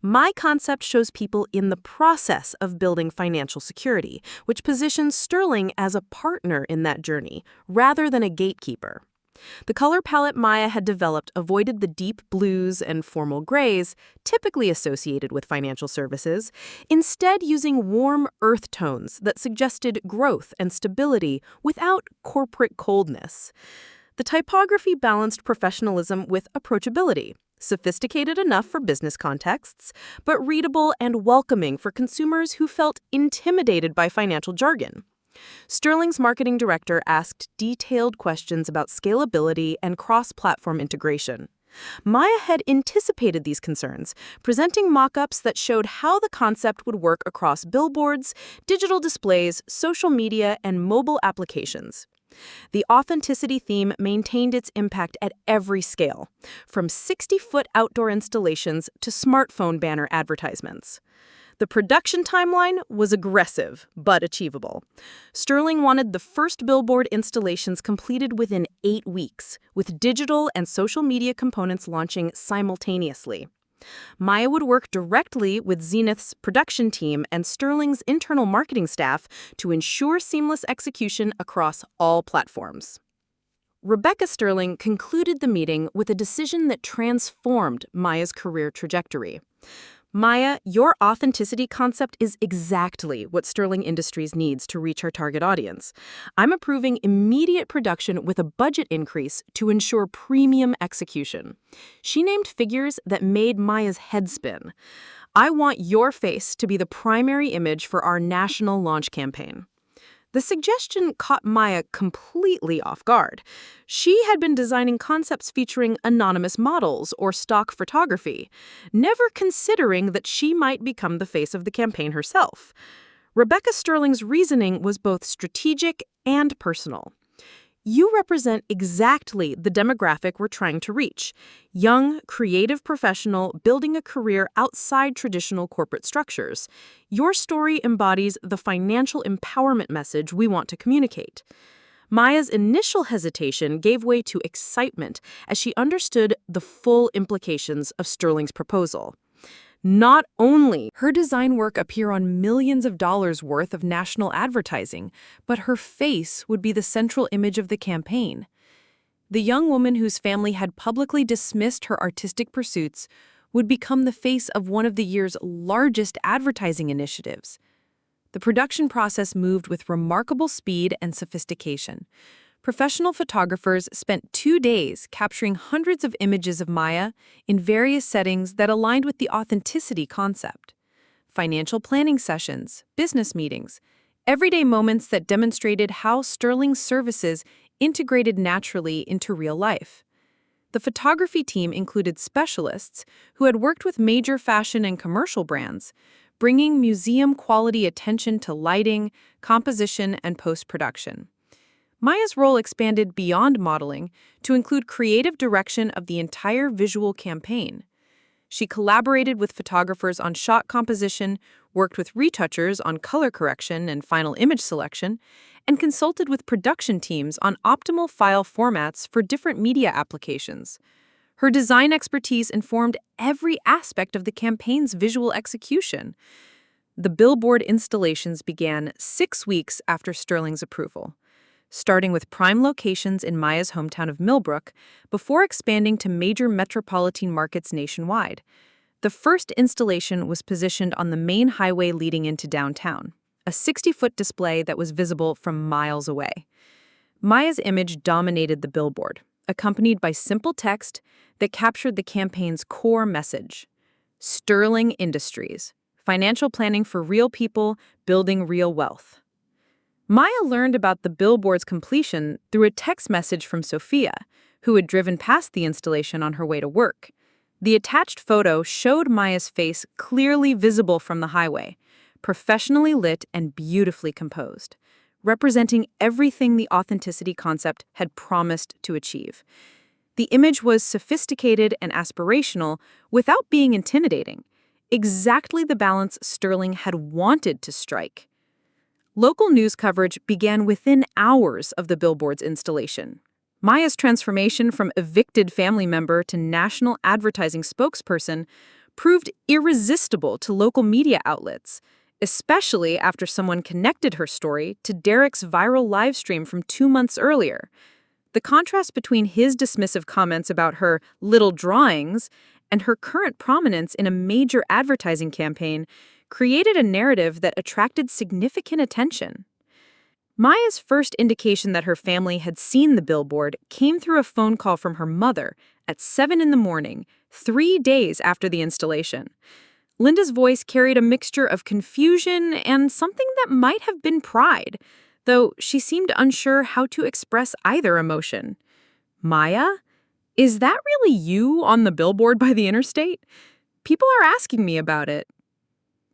My concept shows people in the process of building financial security, which positions Sterling as a partner in that journey, rather than a gatekeeper. The color palette Maya had developed avoided the deep blues and formal grays typically associated with financial services, instead using warm earth tones that suggested growth and stability without corporate coldness. The typography balanced professionalism with approachability, sophisticated enough for business contexts, but readable and welcoming for consumers who felt intimidated by financial jargon. Sterling's marketing director asked detailed questions about scalability and cross-platform integration. Maya had anticipated these concerns, presenting mock-ups that showed how the concept would work across billboards, digital displays, social media, and mobile applications. The authenticity theme maintained its impact at every scale, from 60-foot outdoor installations to smartphone banner advertisements. The production timeline was aggressive, but achievable. Sterling wanted the first Billboard installations completed within 8 weeks, with digital and social media components launching simultaneously. Maya would work directly with Zenith's production team and Sterling's internal marketing staff to ensure seamless execution across all platforms. Rebecca Sterling concluded the meeting with a decision that transformed Maya's career trajectory. Maya, your authenticity concept is exactly what Sterling Industries needs to reach our target audience. I'm approving immediate production with a budget increase to ensure premium execution. She named figures that made Maya's head spin. I want your face to be the primary image for our national launch campaign. The suggestion caught Maya completely off guard. She had been designing concepts featuring anonymous models or stock photography, never considering that she might become the face of the campaign herself. Rebecca Sterling's reasoning was both strategic and personal. You represent exactly the demographic we're trying to reach: young, creative professional building a career outside traditional corporate structures. Your story embodies the financial empowerment message we want to communicate. Maya's initial hesitation gave way to excitement as she understood the full implications of Sterling's proposal. Not only Her design work appear on millions of dollars worth of national advertising, but her face would be the central image of the campaign. The young woman whose family had publicly dismissed her artistic pursuits would become the face of one of the year's largest advertising initiatives. The production process moved with remarkable speed and sophistication. Professional photographers spent 2 days capturing hundreds of images of Maya in various settings that aligned with the authenticity concept. Financial planning sessions, business meetings, everyday moments that demonstrated how Sterling's services integrated naturally into real life. The photography team included specialists who had worked with major fashion and commercial brands, bringing museum-quality attention to lighting, composition, and post-production. Maya's role expanded beyond modeling to include creative direction of the entire visual campaign. She collaborated with photographers on shot composition, worked with retouchers on color correction and final image selection, and consulted with production teams on optimal file formats for different media applications. Her design expertise informed every aspect of the campaign's visual execution. The Billboard installations began 6 weeks after Sterling's approval, starting with prime locations in Maya's hometown of Millbrook before expanding to major metropolitan markets nationwide. The first installation was positioned on the main highway leading into downtown, a 60-foot display that was visible from miles away. Maya's image dominated the billboard, accompanied by simple text that captured the campaign's core message: Sterling Industries, financial planning for real people, building real wealth. Maya learned about the billboard's completion through a text message from Sophia, who had driven past the installation on her way to work. The attached photo showed Maya's face clearly visible from the highway, professionally lit and beautifully composed, representing everything the authenticity concept had promised to achieve. The image was sophisticated and aspirational without being intimidating, exactly the balance Sterling had wanted to strike. Local news coverage began within hours of the billboard's installation. Maya's transformation from evicted family member to national advertising spokesperson proved irresistible to local media outlets, especially after someone connected her story to Derek's viral livestream from 2 months earlier. The contrast between his dismissive comments about her little drawings and her current prominence in a major advertising campaign created a narrative that attracted significant attention. Maya's first indication that her family had seen the billboard came through a phone call from her mother at 7 in the morning, 3 days after the installation. Linda's voice carried a mixture of confusion and something that might have been pride, though she seemed unsure how to express either emotion. "Maya, is that really you on the billboard by the interstate? People are asking me about it."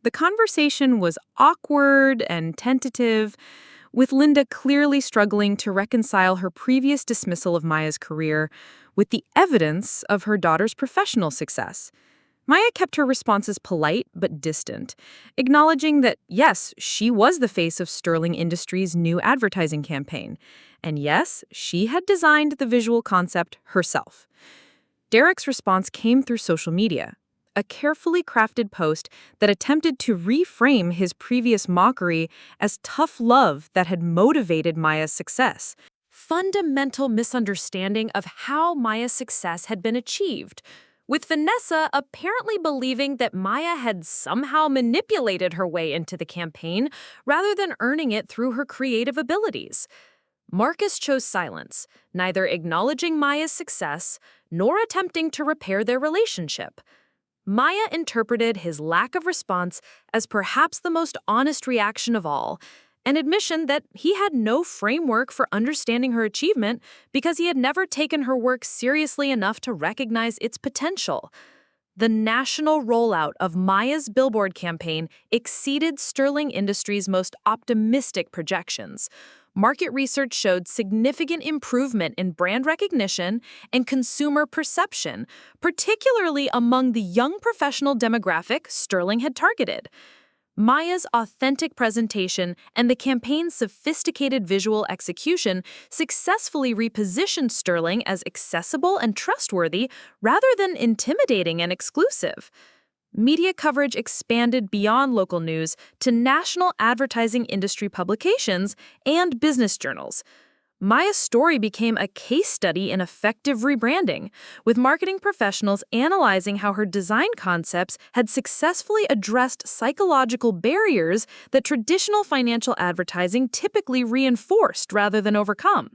The conversation was awkward and tentative, with Linda clearly struggling to reconcile her previous dismissal of Maya's career with the evidence of her daughter's professional success. Maya kept her responses polite but distant, acknowledging that, yes, she was the face of Sterling Industries' new advertising campaign, and yes, she had designed the visual concept herself. Derek's response came through social media, a carefully crafted post that attempted to reframe his previous mockery as tough love that had motivated Maya's success. Fundamental misunderstanding of how Maya's success had been achieved, with Vanessa apparently believing that Maya had somehow manipulated her way into the campaign rather than earning it through her creative abilities. Marcus chose silence, neither acknowledging Maya's success nor attempting to repair their relationship. Maya interpreted his lack of response as perhaps the most honest reaction of all, an admission that he had no framework for understanding her achievement because he had never taken her work seriously enough to recognize its potential. The national rollout of Maya's Billboard campaign exceeded Sterling Industries' most optimistic projections. Market research showed significant improvement in brand recognition and consumer perception, particularly among the young professional demographic Sterling had targeted. Maya's authentic presentation and the campaign's sophisticated visual execution successfully repositioned Sterling as accessible and trustworthy rather than intimidating and exclusive. Media coverage expanded beyond local news to national advertising industry publications and business journals. Maya's story became a case study in effective rebranding, with marketing professionals analyzing how her design concepts had successfully addressed psychological barriers that traditional financial advertising typically reinforced rather than overcome.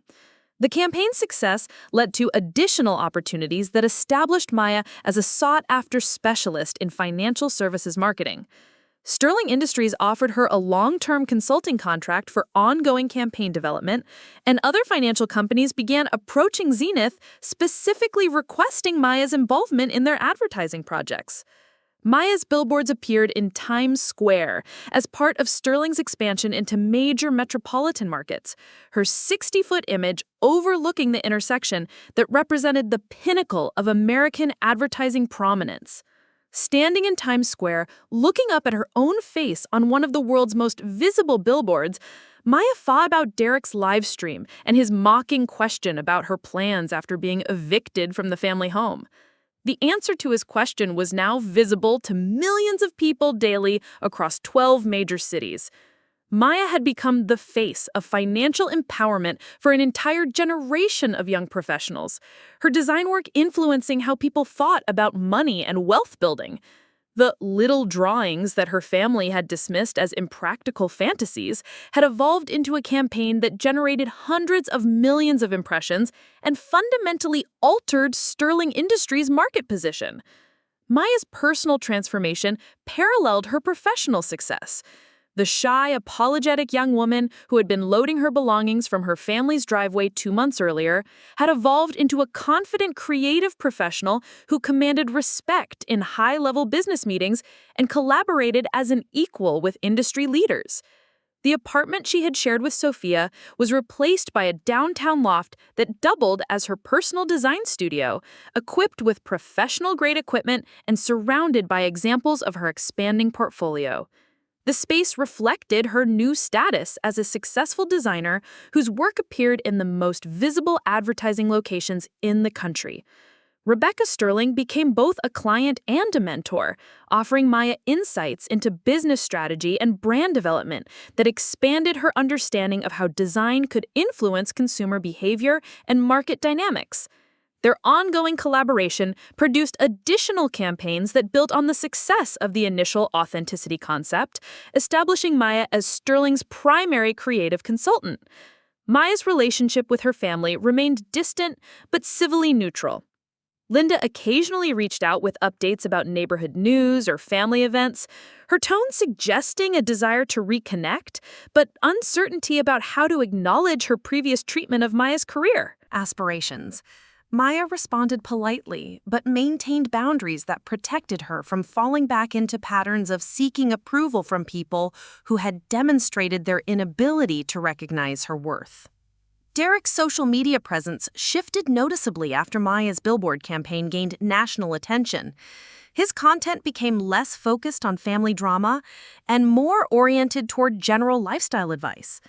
The campaign's success led to additional opportunities that established Maya as a sought-after specialist in financial services marketing. Sterling Industries offered her a long-term consulting contract for ongoing campaign development, and other financial companies began approaching Zenith, specifically requesting Maya's involvement in their advertising projects. Maya's billboards appeared in Times Square as part of Sterling's expansion into major metropolitan markets. Her 60-foot image overlooking the intersection that represented the pinnacle of American advertising prominence. Standing in Times Square, looking up at her own face on one of the world's most visible billboards, Maya thought about Derek's live stream and his mocking question about her plans after being evicted from the family home. The answer to his question was now visible to millions of people daily across 12 major cities. Maya had become the face of financial empowerment for an entire generation of young professionals, her design work influencing how people thought about money and wealth building. The little drawings that her family had dismissed as impractical fantasies had evolved into a campaign that generated hundreds of millions of impressions and fundamentally altered Sterling Industries' market position. Maya's personal transformation paralleled her professional success. The shy, apologetic young woman who had been loading her belongings from her family's driveway 2 months earlier had evolved into a confident, creative professional who commanded respect in high-level business meetings and collaborated as an equal with industry leaders. The apartment she had shared with Sophia was replaced by a downtown loft that doubled as her personal design studio, equipped with professional-grade equipment and surrounded by examples of her expanding portfolio. The space reflected her new status as a successful designer whose work appeared in the most visible advertising locations in the country. Rebecca Sterling became both a client and a mentor, offering Maya insights into business strategy and brand development that expanded her understanding of how design could influence consumer behavior and market dynamics. Their ongoing collaboration produced additional campaigns that built on the success of the initial authenticity concept, establishing Maya as Sterling's primary creative consultant. Maya's relationship with her family remained distant but civilly neutral. Linda occasionally reached out with updates about neighborhood news or family events, her tone suggesting a desire to reconnect, but uncertainty about how to acknowledge her previous treatment of Maya's career aspirations. Maya responded politely, but maintained boundaries that protected her from falling back into patterns of seeking approval from people who had demonstrated their inability to recognize her worth. Derek's social media presence shifted noticeably after Maya's Billboard campaign gained national attention. His content became less focused on family drama and more oriented toward general lifestyle advice,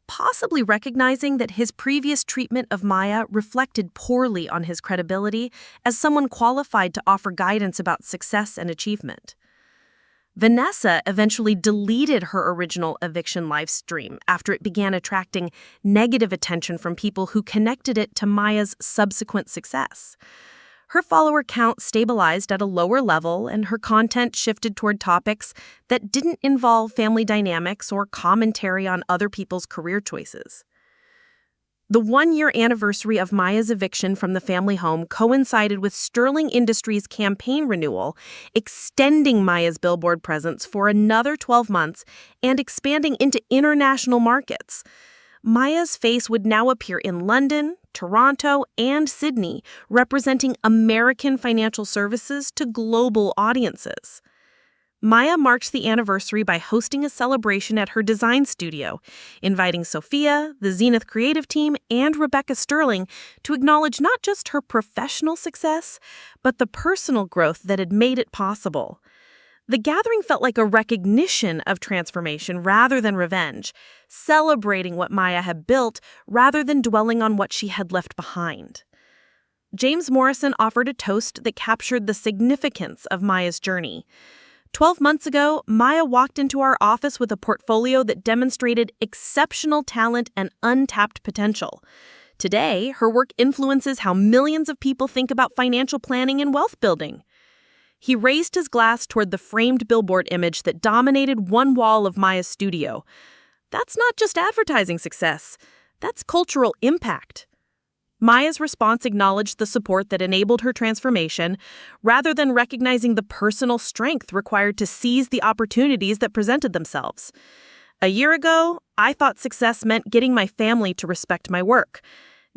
possibly recognizing that his previous treatment of Maya reflected poorly on his credibility as someone qualified to offer guidance about success and achievement. Vanessa eventually deleted her original eviction live stream after it began attracting negative attention from people who connected it to Maya's subsequent success. Her follower count stabilized at a lower level, and her content shifted toward topics that didn't involve family dynamics or commentary on other people's career choices. The one-year anniversary of Maya's eviction from the family home coincided with Sterling Industries' campaign renewal, extending Maya's Billboard presence for another 12 months and expanding into international markets. Maya's face would now appear in London, Toronto, and Sydney, representing American financial services to global audiences. Maya marked the anniversary by hosting a celebration at her design studio, inviting Sophia, the Zenith creative team, and Rebecca Sterling to acknowledge not just her professional success, but the personal growth that had made it possible. The gathering felt like a recognition of transformation rather than revenge, celebrating what Maya had built rather than dwelling on what she had left behind. James Morrison offered a toast that captured the significance of Maya's journey. 12 months ago, Maya walked into our office with a portfolio that demonstrated exceptional talent and untapped potential. Today, her work influences how millions of people think about financial planning and wealth building. He raised his glass toward the framed billboard image that dominated one wall of Maya's studio. That's not just advertising success, that's cultural impact. Maya's response acknowledged the support that enabled her transformation, rather than recognizing the personal strength required to seize the opportunities that presented themselves. A year ago, I thought success meant getting my family to respect my work.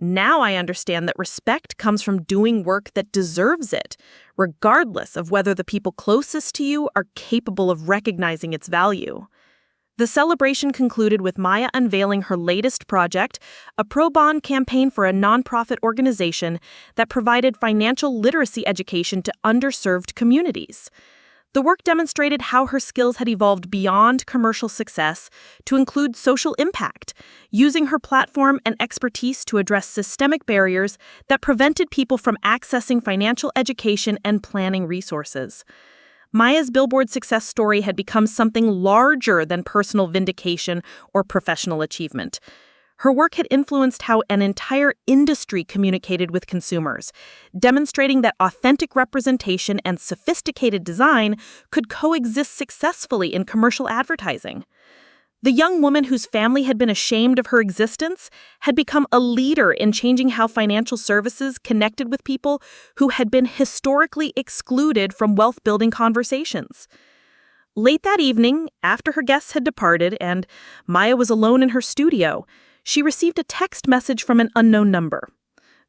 Now I understand that respect comes from doing work that deserves it, regardless of whether the people closest to you are capable of recognizing its value. The celebration concluded with Maya unveiling her latest project, a pro bono campaign for a nonprofit organization that provided financial literacy education to underserved communities. The work demonstrated how her skills had evolved beyond commercial success to include social impact, using her platform and expertise to address systemic barriers that prevented people from accessing financial education and planning resources. Maya's Billboard success story had become something larger than personal vindication or professional achievement. Her work had influenced how an entire industry communicated with consumers, demonstrating that authentic representation and sophisticated design could coexist successfully in commercial advertising. The young woman whose family had been ashamed of her existence had become a leader in changing how financial services connected with people who had been historically excluded from wealth-building conversations. Late that evening, after her guests had departed and Maya was alone in her studio, she received a text message from an unknown number.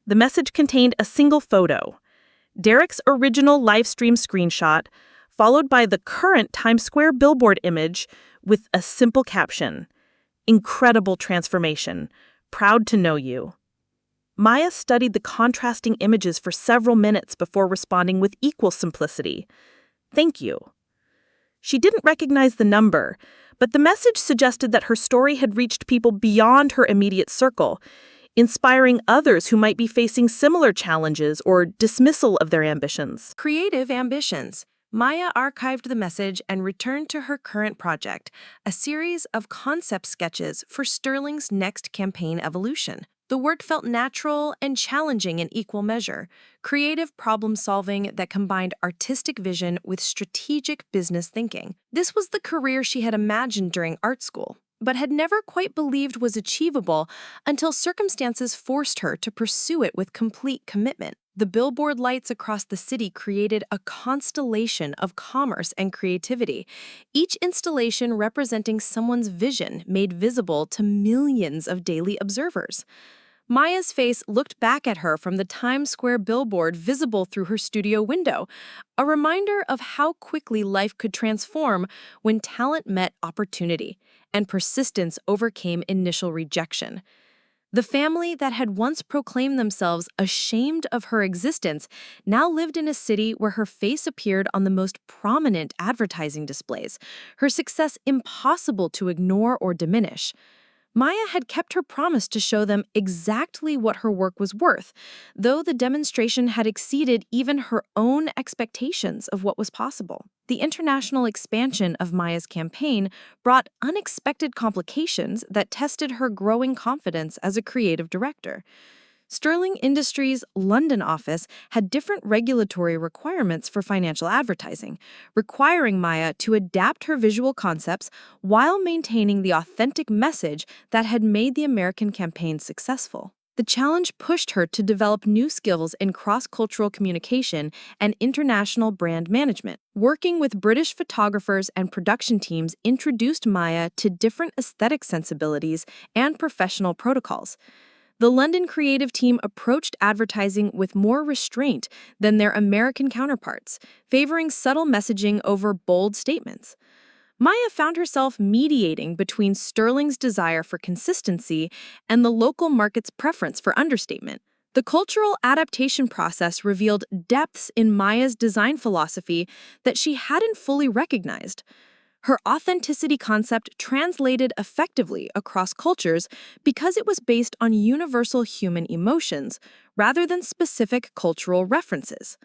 The message contained a single photo, Derek's original live stream screenshot, followed by the current Times Square billboard image with a simple caption, "Incredible transformation. Proud to know you." Maya studied the contrasting images for several minutes before responding with equal simplicity, "Thank you." She didn't recognize the number, but the message suggested that her story had reached people beyond her immediate circle, inspiring others who might be facing similar challenges or dismissal of their ambitions. Creative ambitions. Maya archived the message and returned to her current project, a series of concept sketches for Sterling's next campaign evolution. The work felt natural and challenging in equal measure, creative problem-solving that combined artistic vision with strategic business thinking. This was the career she had imagined during art school, but had never quite believed was achievable until circumstances forced her to pursue it with complete commitment. The billboard lights across the city created a constellation of commerce and creativity, each installation representing someone's vision made visible to millions of daily observers. Maya's face looked back at her from the Times Square billboard visible through her studio window, a reminder of how quickly life could transform when talent met opportunity and persistence overcame initial rejection. The family that had once proclaimed themselves ashamed of her existence now lived in a city where her face appeared on the most prominent advertising displays, her success impossible to ignore or diminish. Maya had kept her promise to show them exactly what her work was worth, though the demonstration had exceeded even her own expectations of what was possible. The international expansion of Maya's campaign brought unexpected complications that tested her growing confidence as a creative director. Sterling Industries' London office had different regulatory requirements for financial advertising, requiring Maya to adapt her visual concepts while maintaining the authentic message that had made the American campaign successful. The challenge pushed her to develop new skills in cross-cultural communication and international brand management. Working with British photographers and production teams introduced Maya to different aesthetic sensibilities and professional protocols. The London creative team approached advertising with more restraint than their American counterparts, favoring subtle messaging over bold statements. Maya found herself mediating between Sterling's desire for consistency and the local market's preference for understatement. The cultural adaptation process revealed depths in Maya's design philosophy that she hadn't fully recognized. Her authenticity concept translated effectively across cultures because it was based on universal human emotions rather than specific cultural references.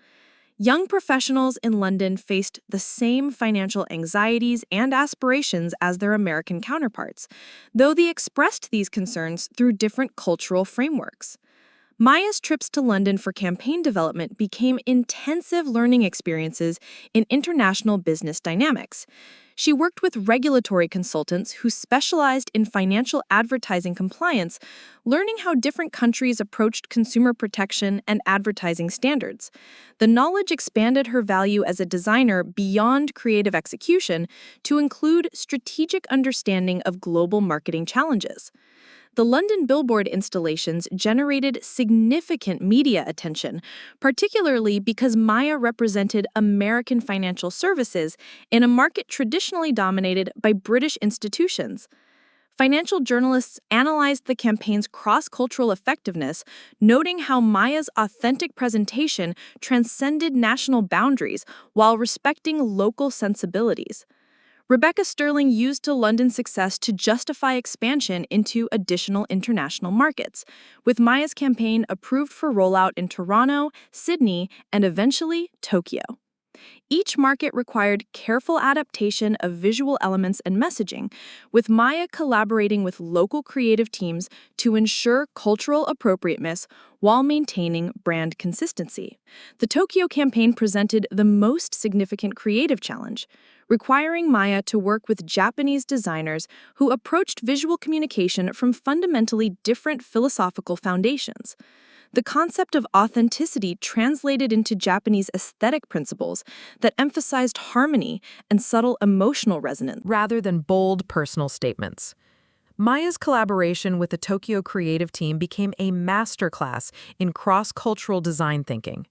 Young professionals in London faced the same financial anxieties and aspirations as their American counterparts, though they expressed these concerns through different cultural frameworks. Maya's trips to London for campaign development became intensive learning experiences in international business dynamics. She worked with regulatory consultants who specialized in financial advertising compliance, learning how different countries approached consumer protection and advertising standards. The knowledge expanded her value as a designer beyond creative execution to include strategic understanding of global marketing challenges. The London Billboard installations generated significant media attention, particularly because Maya represented American financial services in a market traditionally dominated by British institutions. Financial journalists analyzed the campaign's cross-cultural effectiveness, noting how Maya's authentic presentation transcended national boundaries while respecting local sensibilities. Rebecca Sterling used London's success to justify expansion into additional international markets, with Maya's campaign approved for rollout in Toronto, Sydney, and eventually Tokyo. Each market required careful adaptation of visual elements and messaging, with Maya collaborating with local creative teams to ensure cultural appropriateness while maintaining brand consistency. The Tokyo campaign presented the most significant creative challenge, requiring Maya to work with Japanese designers who approached visual communication from fundamentally different philosophical foundations. The concept of authenticity translated into Japanese aesthetic principles that emphasized harmony and subtle emotional resonance rather than bold personal statements. Maya's collaboration with the Tokyo creative team became a masterclass in cross-cultural design thinking.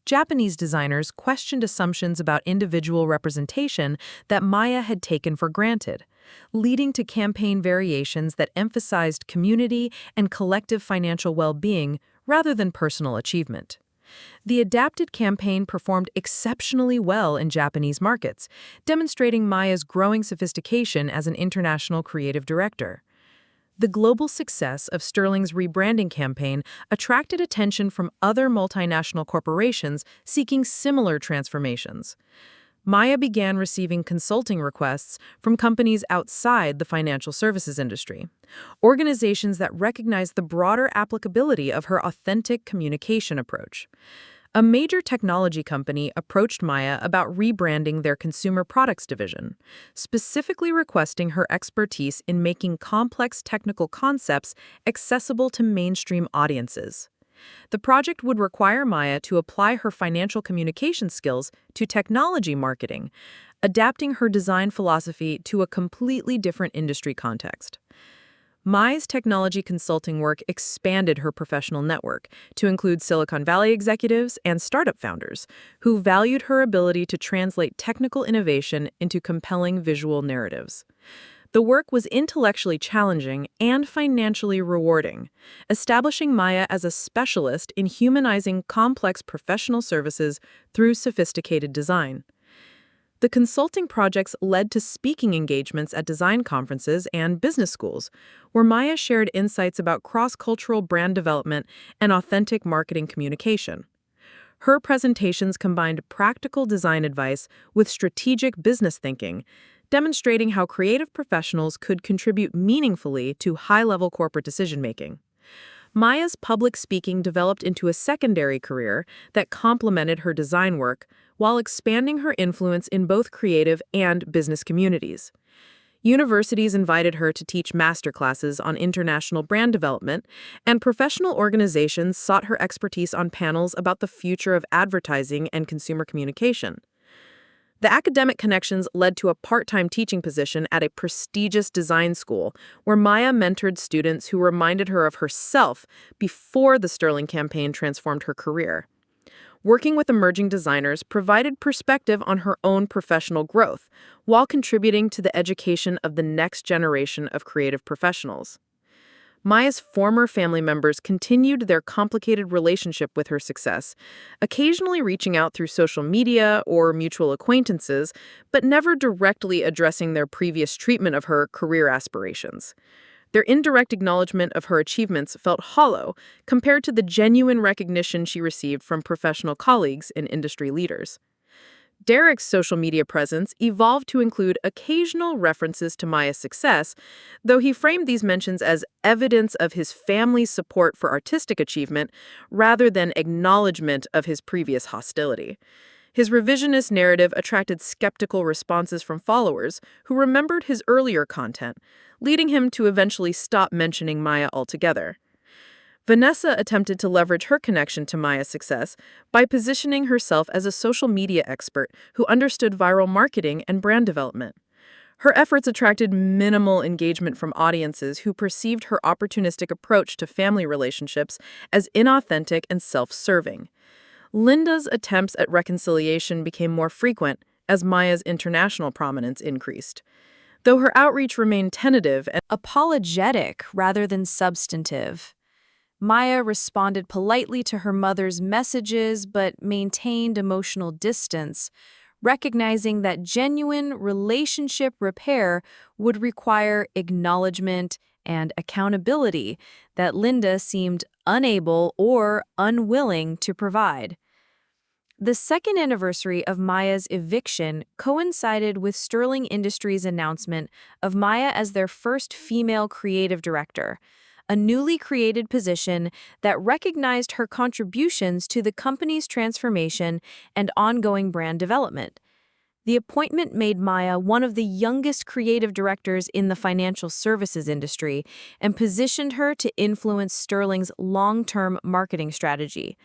Japanese designers questioned assumptions about individual representation that Maya had taken for granted, leading to campaign variations that emphasized community and collective financial well-being rather than personal achievement. The adapted campaign performed exceptionally well in Japanese markets, demonstrating Maya's growing sophistication as an international creative director. The global success of Sterling's rebranding campaign attracted attention from other multinational corporations seeking similar transformations. Maya began receiving consulting requests from companies outside the financial services industry, organizations that recognized the broader applicability of her authentic communication approach. A major technology company approached Maya about rebranding their consumer products division, specifically requesting her expertise in making complex technical concepts accessible to mainstream audiences. The project would require Maya to apply her financial communication skills to technology marketing, adapting her design philosophy to a completely different industry context. Maya's technology consulting work expanded her professional network to include Silicon Valley executives and startup founders who valued her ability to translate technical innovation into compelling visual narratives. The work was intellectually challenging and financially rewarding, establishing Maya as a specialist in humanizing complex professional services through sophisticated design. The consulting projects led to speaking engagements at design conferences and business schools, where Maya shared insights about cross-cultural brand development and authentic marketing communication. Her presentations combined practical design advice with strategic business thinking, demonstrating how creative professionals could contribute meaningfully to high-level corporate decision-making. Maya's public speaking developed into a secondary career that complemented her design work while expanding her influence in both creative and business communities. Universities invited her to teach masterclasses on international brand development, and professional organizations sought her expertise on panels about the future of advertising and consumer communication. The academic connections led to a part-time teaching position at a prestigious design school, where Maya mentored students who reminded her of herself before the Sterling campaign transformed her career. Working with emerging designers provided perspective on her own professional growth, while contributing to the education of the next generation of creative professionals. Maya's former family members continued their complicated relationship with her success, occasionally reaching out through social media or mutual acquaintances, but never directly addressing their previous treatment of her career aspirations. Their indirect acknowledgement of her achievements felt hollow compared to the genuine recognition she received from professional colleagues and industry leaders. Derek's social media presence evolved to include occasional references to Maya's success, though he framed these mentions as evidence of his family's support for artistic achievement rather than acknowledgement of his previous hostility. His revisionist narrative attracted skeptical responses from followers who remembered his earlier content, leading him to eventually stop mentioning Maya altogether. Vanessa attempted to leverage her connection to Maya's success by positioning herself as a social media expert who understood viral marketing and brand development. Her efforts attracted minimal engagement from audiences who perceived her opportunistic approach to family relationships as inauthentic and self-serving. Linda's attempts at reconciliation became more frequent as Maya's international prominence increased. Though her outreach remained tentative and Apologetic rather than substantive. Maya responded politely to her mother's messages but maintained emotional distance, recognizing that genuine relationship repair would require acknowledgement and accountability that Linda seemed unable or unwilling to provide. The second anniversary of Maya's eviction coincided with Sterling Industries' announcement of Maya as their first female creative director, a newly created position that recognized her contributions to the company's transformation and ongoing brand development. The appointment made Maya one of the youngest creative directors in the financial services industry and positioned her to influence Sterling's long-term marketing strategy.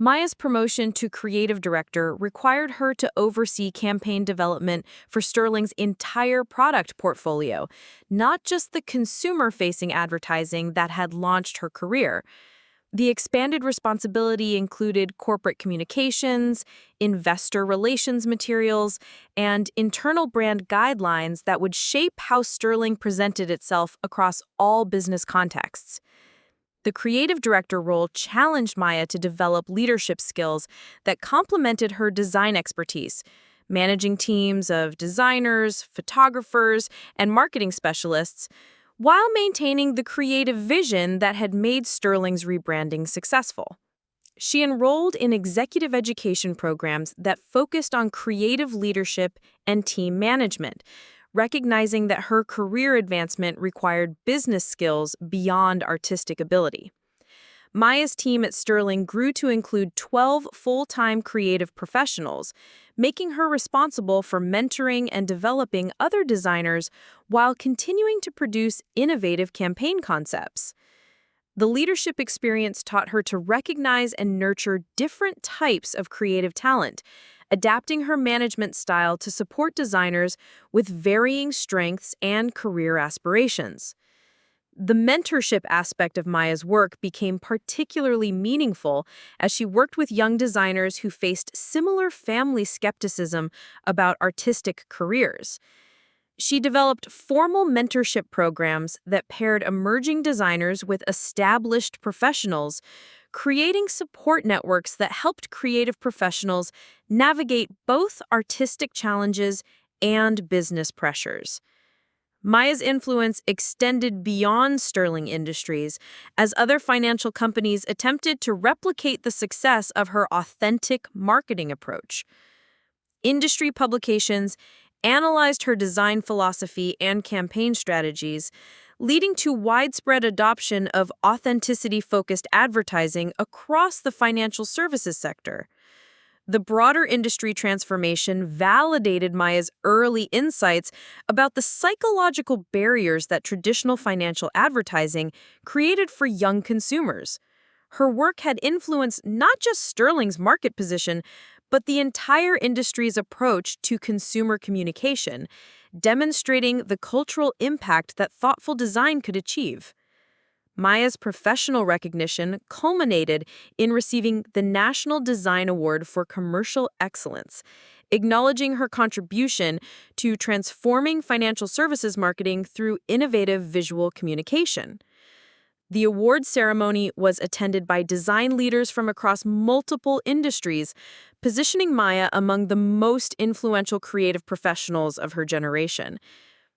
Maya's promotion to creative director required her to oversee campaign development for Sterling's entire product portfolio, not just the consumer-facing advertising that had launched her career. The expanded responsibility included corporate communications, investor relations materials, and internal brand guidelines that would shape how Sterling presented itself across all business contexts. The creative director role challenged Maya to develop leadership skills that complemented her design expertise, managing teams of designers, photographers, and marketing specialists, while maintaining the creative vision that had made Sterling's rebranding successful. She enrolled in executive education programs that focused on creative leadership and team management, recognizing that her career advancement required business skills beyond artistic ability. Maya's team at Sterling grew to include 12 full-time creative professionals, making her responsible for mentoring and developing other designers while continuing to produce innovative campaign concepts. The leadership experience taught her to recognize and nurture different types of creative talent, adapting her management style to support designers with varying strengths and career aspirations. The mentorship aspect of Maya's work became particularly meaningful as she worked with young designers who faced similar family skepticism about artistic careers. She developed formal mentorship programs that paired emerging designers with established professionals, creating support networks that helped creative professionals navigate both artistic challenges and business pressures. Maya's influence extended beyond Sterling Industries as other financial companies attempted to replicate the success of her authentic marketing approach. Industry publications analyzed her design philosophy and campaign strategies, leading to widespread adoption of authenticity-focused advertising across the financial services sector. The broader industry transformation validated Maya's early insights about the psychological barriers that traditional financial advertising created for young consumers. Her work had influenced not just Sterling's market position, but the entire industry's approach to consumer communication, demonstrating the cultural impact that thoughtful design could achieve. Maya's professional recognition culminated in receiving the National Design Award for Commercial Excellence, acknowledging her contribution to transforming financial services marketing through innovative visual communication. The award ceremony was attended by design leaders from across multiple industries, positioning Maya among the most influential creative professionals of her generation.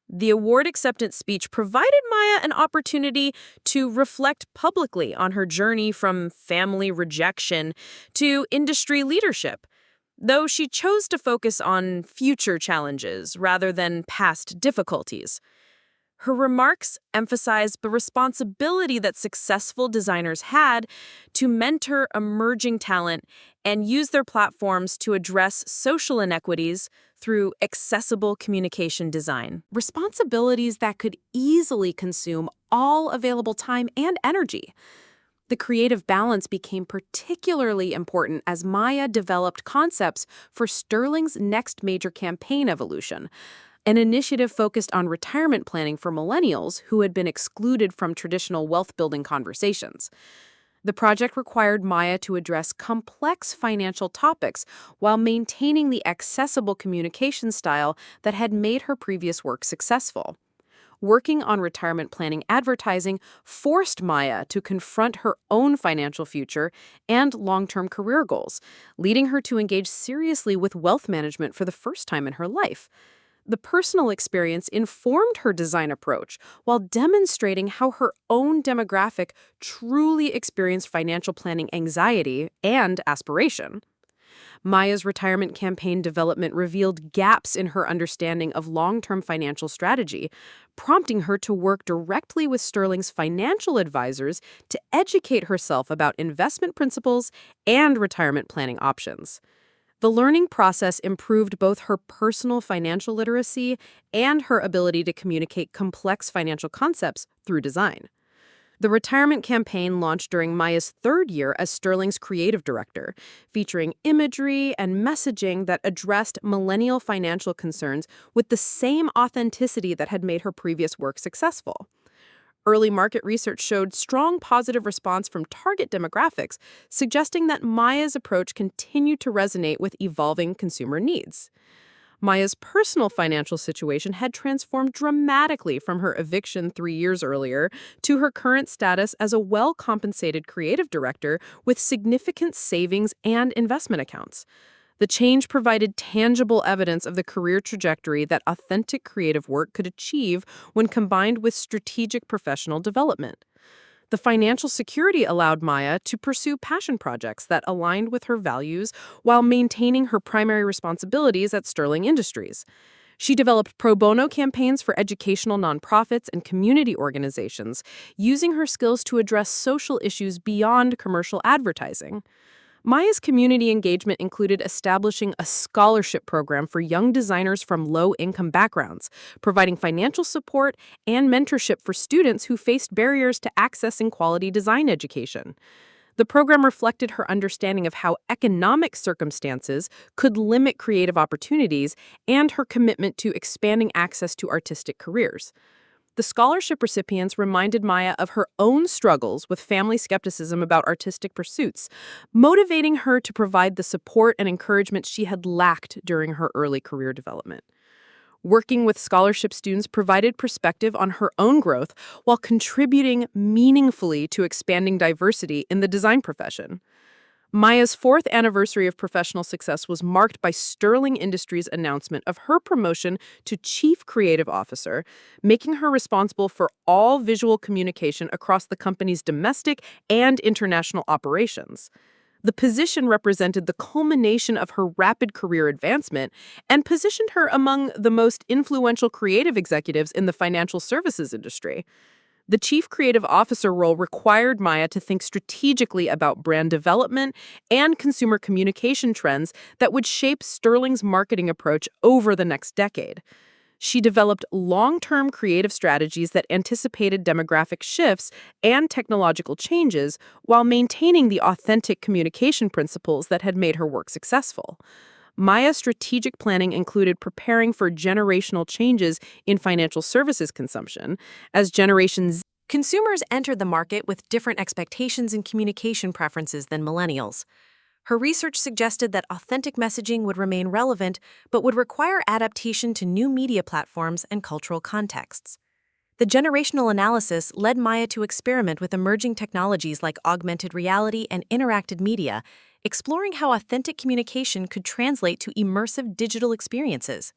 The award acceptance speech provided Maya an opportunity to reflect publicly on her journey from family rejection to industry leadership, though she chose to focus on future challenges rather than past difficulties. Her remarks emphasized the responsibility that successful designers had to mentor emerging talent and use their platforms to address social inequities through accessible communication design. Responsibilities that could easily consume all available time and energy. The creative balance became particularly important as Maya developed concepts for Sterling's next major campaign evolution, an initiative focused on retirement planning for millennials who had been excluded from traditional wealth-building conversations. The project required Maya to address complex financial topics while maintaining the accessible communication style that had made her previous work successful. Working on retirement planning advertising forced Maya to confront her own financial future and long-term career goals, leading her to engage seriously with wealth management for the first time in her life. The personal experience informed her design approach while demonstrating how her own demographic truly experienced financial planning anxiety and aspiration. Maya's retirement campaign development revealed gaps in her understanding of long-term financial strategy, prompting her to work directly with Sterling's financial advisors to educate herself about investment principles and retirement planning options. The learning process improved both her personal financial literacy and her ability to communicate complex financial concepts through design. The retirement campaign launched during Maya's third year as Sterling's creative director, featuring imagery and messaging that addressed millennial financial concerns with the same authenticity that had made her previous work successful. Early market research showed strong positive response from target demographics, suggesting that Maya's approach continued to resonate with evolving consumer needs. Maya's personal financial situation had transformed dramatically from her eviction 3 years earlier to her current status as a well-compensated creative director with significant savings and investment accounts. The change provided tangible evidence of the career trajectory that authentic creative work could achieve when combined with strategic professional development. The financial security allowed Maya to pursue passion projects that aligned with her values while maintaining her primary responsibilities at Sterling Industries. She developed pro bono campaigns for educational nonprofits and community organizations, using her skills to address social issues beyond commercial advertising. Maya's community engagement included establishing a scholarship program for young designers from low-income backgrounds, providing financial support and mentorship for students who faced barriers to accessing quality design education. The program reflected her understanding of how economic circumstances could limit creative opportunities and her commitment to expanding access to artistic careers. The scholarship recipients reminded Maya of her own struggles with family skepticism about artistic pursuits, motivating her to provide the support and encouragement she had lacked during her early career development. Working with scholarship students provided perspective on her own growth while contributing meaningfully to expanding diversity in the design profession. Maya's fourth anniversary of professional success was marked by Sterling Industries' announcement of her promotion to Chief Creative Officer, making her responsible for all visual communication across the company's domestic and international operations. The position represented the culmination of her rapid career advancement and positioned her among the most influential creative executives in the financial services industry. The chief creative officer role required Maya to think strategically about brand development and consumer communication trends that would shape Sterling's marketing approach over the next decade. She developed long-term creative strategies that anticipated demographic shifts and technological changes while maintaining the authentic communication principles that had made her work successful. Maya's strategic planning included preparing for generational changes in financial services consumption, as generations Consumers entered the market with different expectations and communication preferences than millennials. Her research suggested that authentic messaging would remain relevant, but would require adaptation to new media platforms and cultural contexts. The generational analysis led Maya to experiment with emerging technologies like augmented reality and interactive media, exploring how authentic communication could translate to immersive digital experiences.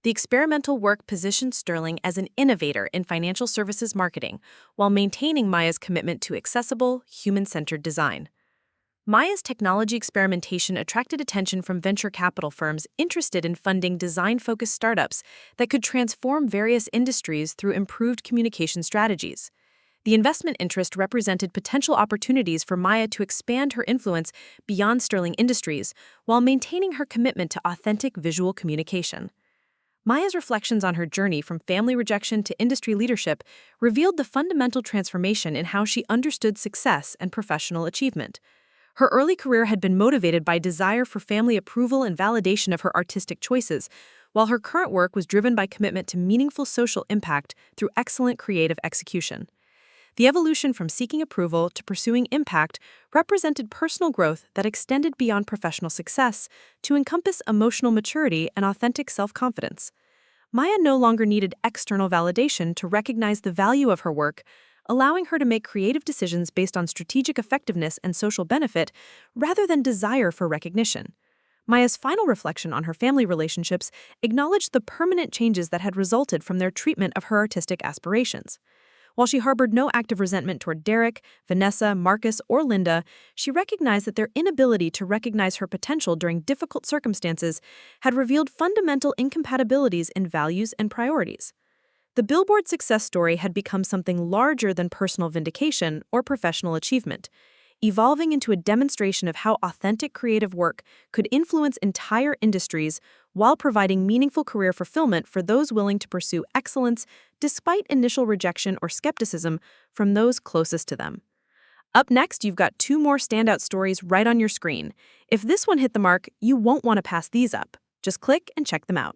The experimental work positioned Sterling as an innovator in financial services marketing, while maintaining Maya's commitment to accessible, human-centered design. Maya's technology experimentation attracted attention from venture capital firms interested in funding design-focused startups that could transform various industries through improved communication strategies. The investment interest represented potential opportunities for Maya to expand her influence beyond Sterling Industries while maintaining her commitment to authentic visual communication. Maya's reflections on her journey from family rejection to industry leadership revealed the fundamental transformation in how she understood success and professional achievement. Her early career had been motivated by desire for family approval and validation of her artistic choices, while her current work was driven by commitment to meaningful social impact through excellent creative execution. The evolution from seeking approval to pursuing impact represented personal growth that extended beyond professional success to encompass emotional maturity and authentic self-confidence. Maya no longer needed external validation to recognize the value of her work, allowing her to make creative decisions based on strategic effectiveness and social benefit rather than desire for recognition. Maya's final reflection on her family relationships acknowledged the permanent changes that had resulted from their treatment of her artistic aspirations. While she harbored no active resentment toward Derek, Vanessa, Marcus, or Linda, she recognized that their inability to recognize her potential during difficult circumstances had revealed fundamental incompatibilities in values and priorities. The Billboard success story had become something larger than personal vindication or professional achievement, evolving into a demonstration of how authentic creative work could influence entire industries while providing meaningful career fulfillment for those willing to pursue excellence despite initial rejection or skepticism from those closest to them. Up next, you've got two more standout stories right on your screen. If this one hit the mark, you won't want to pass these up. Just click and check them out.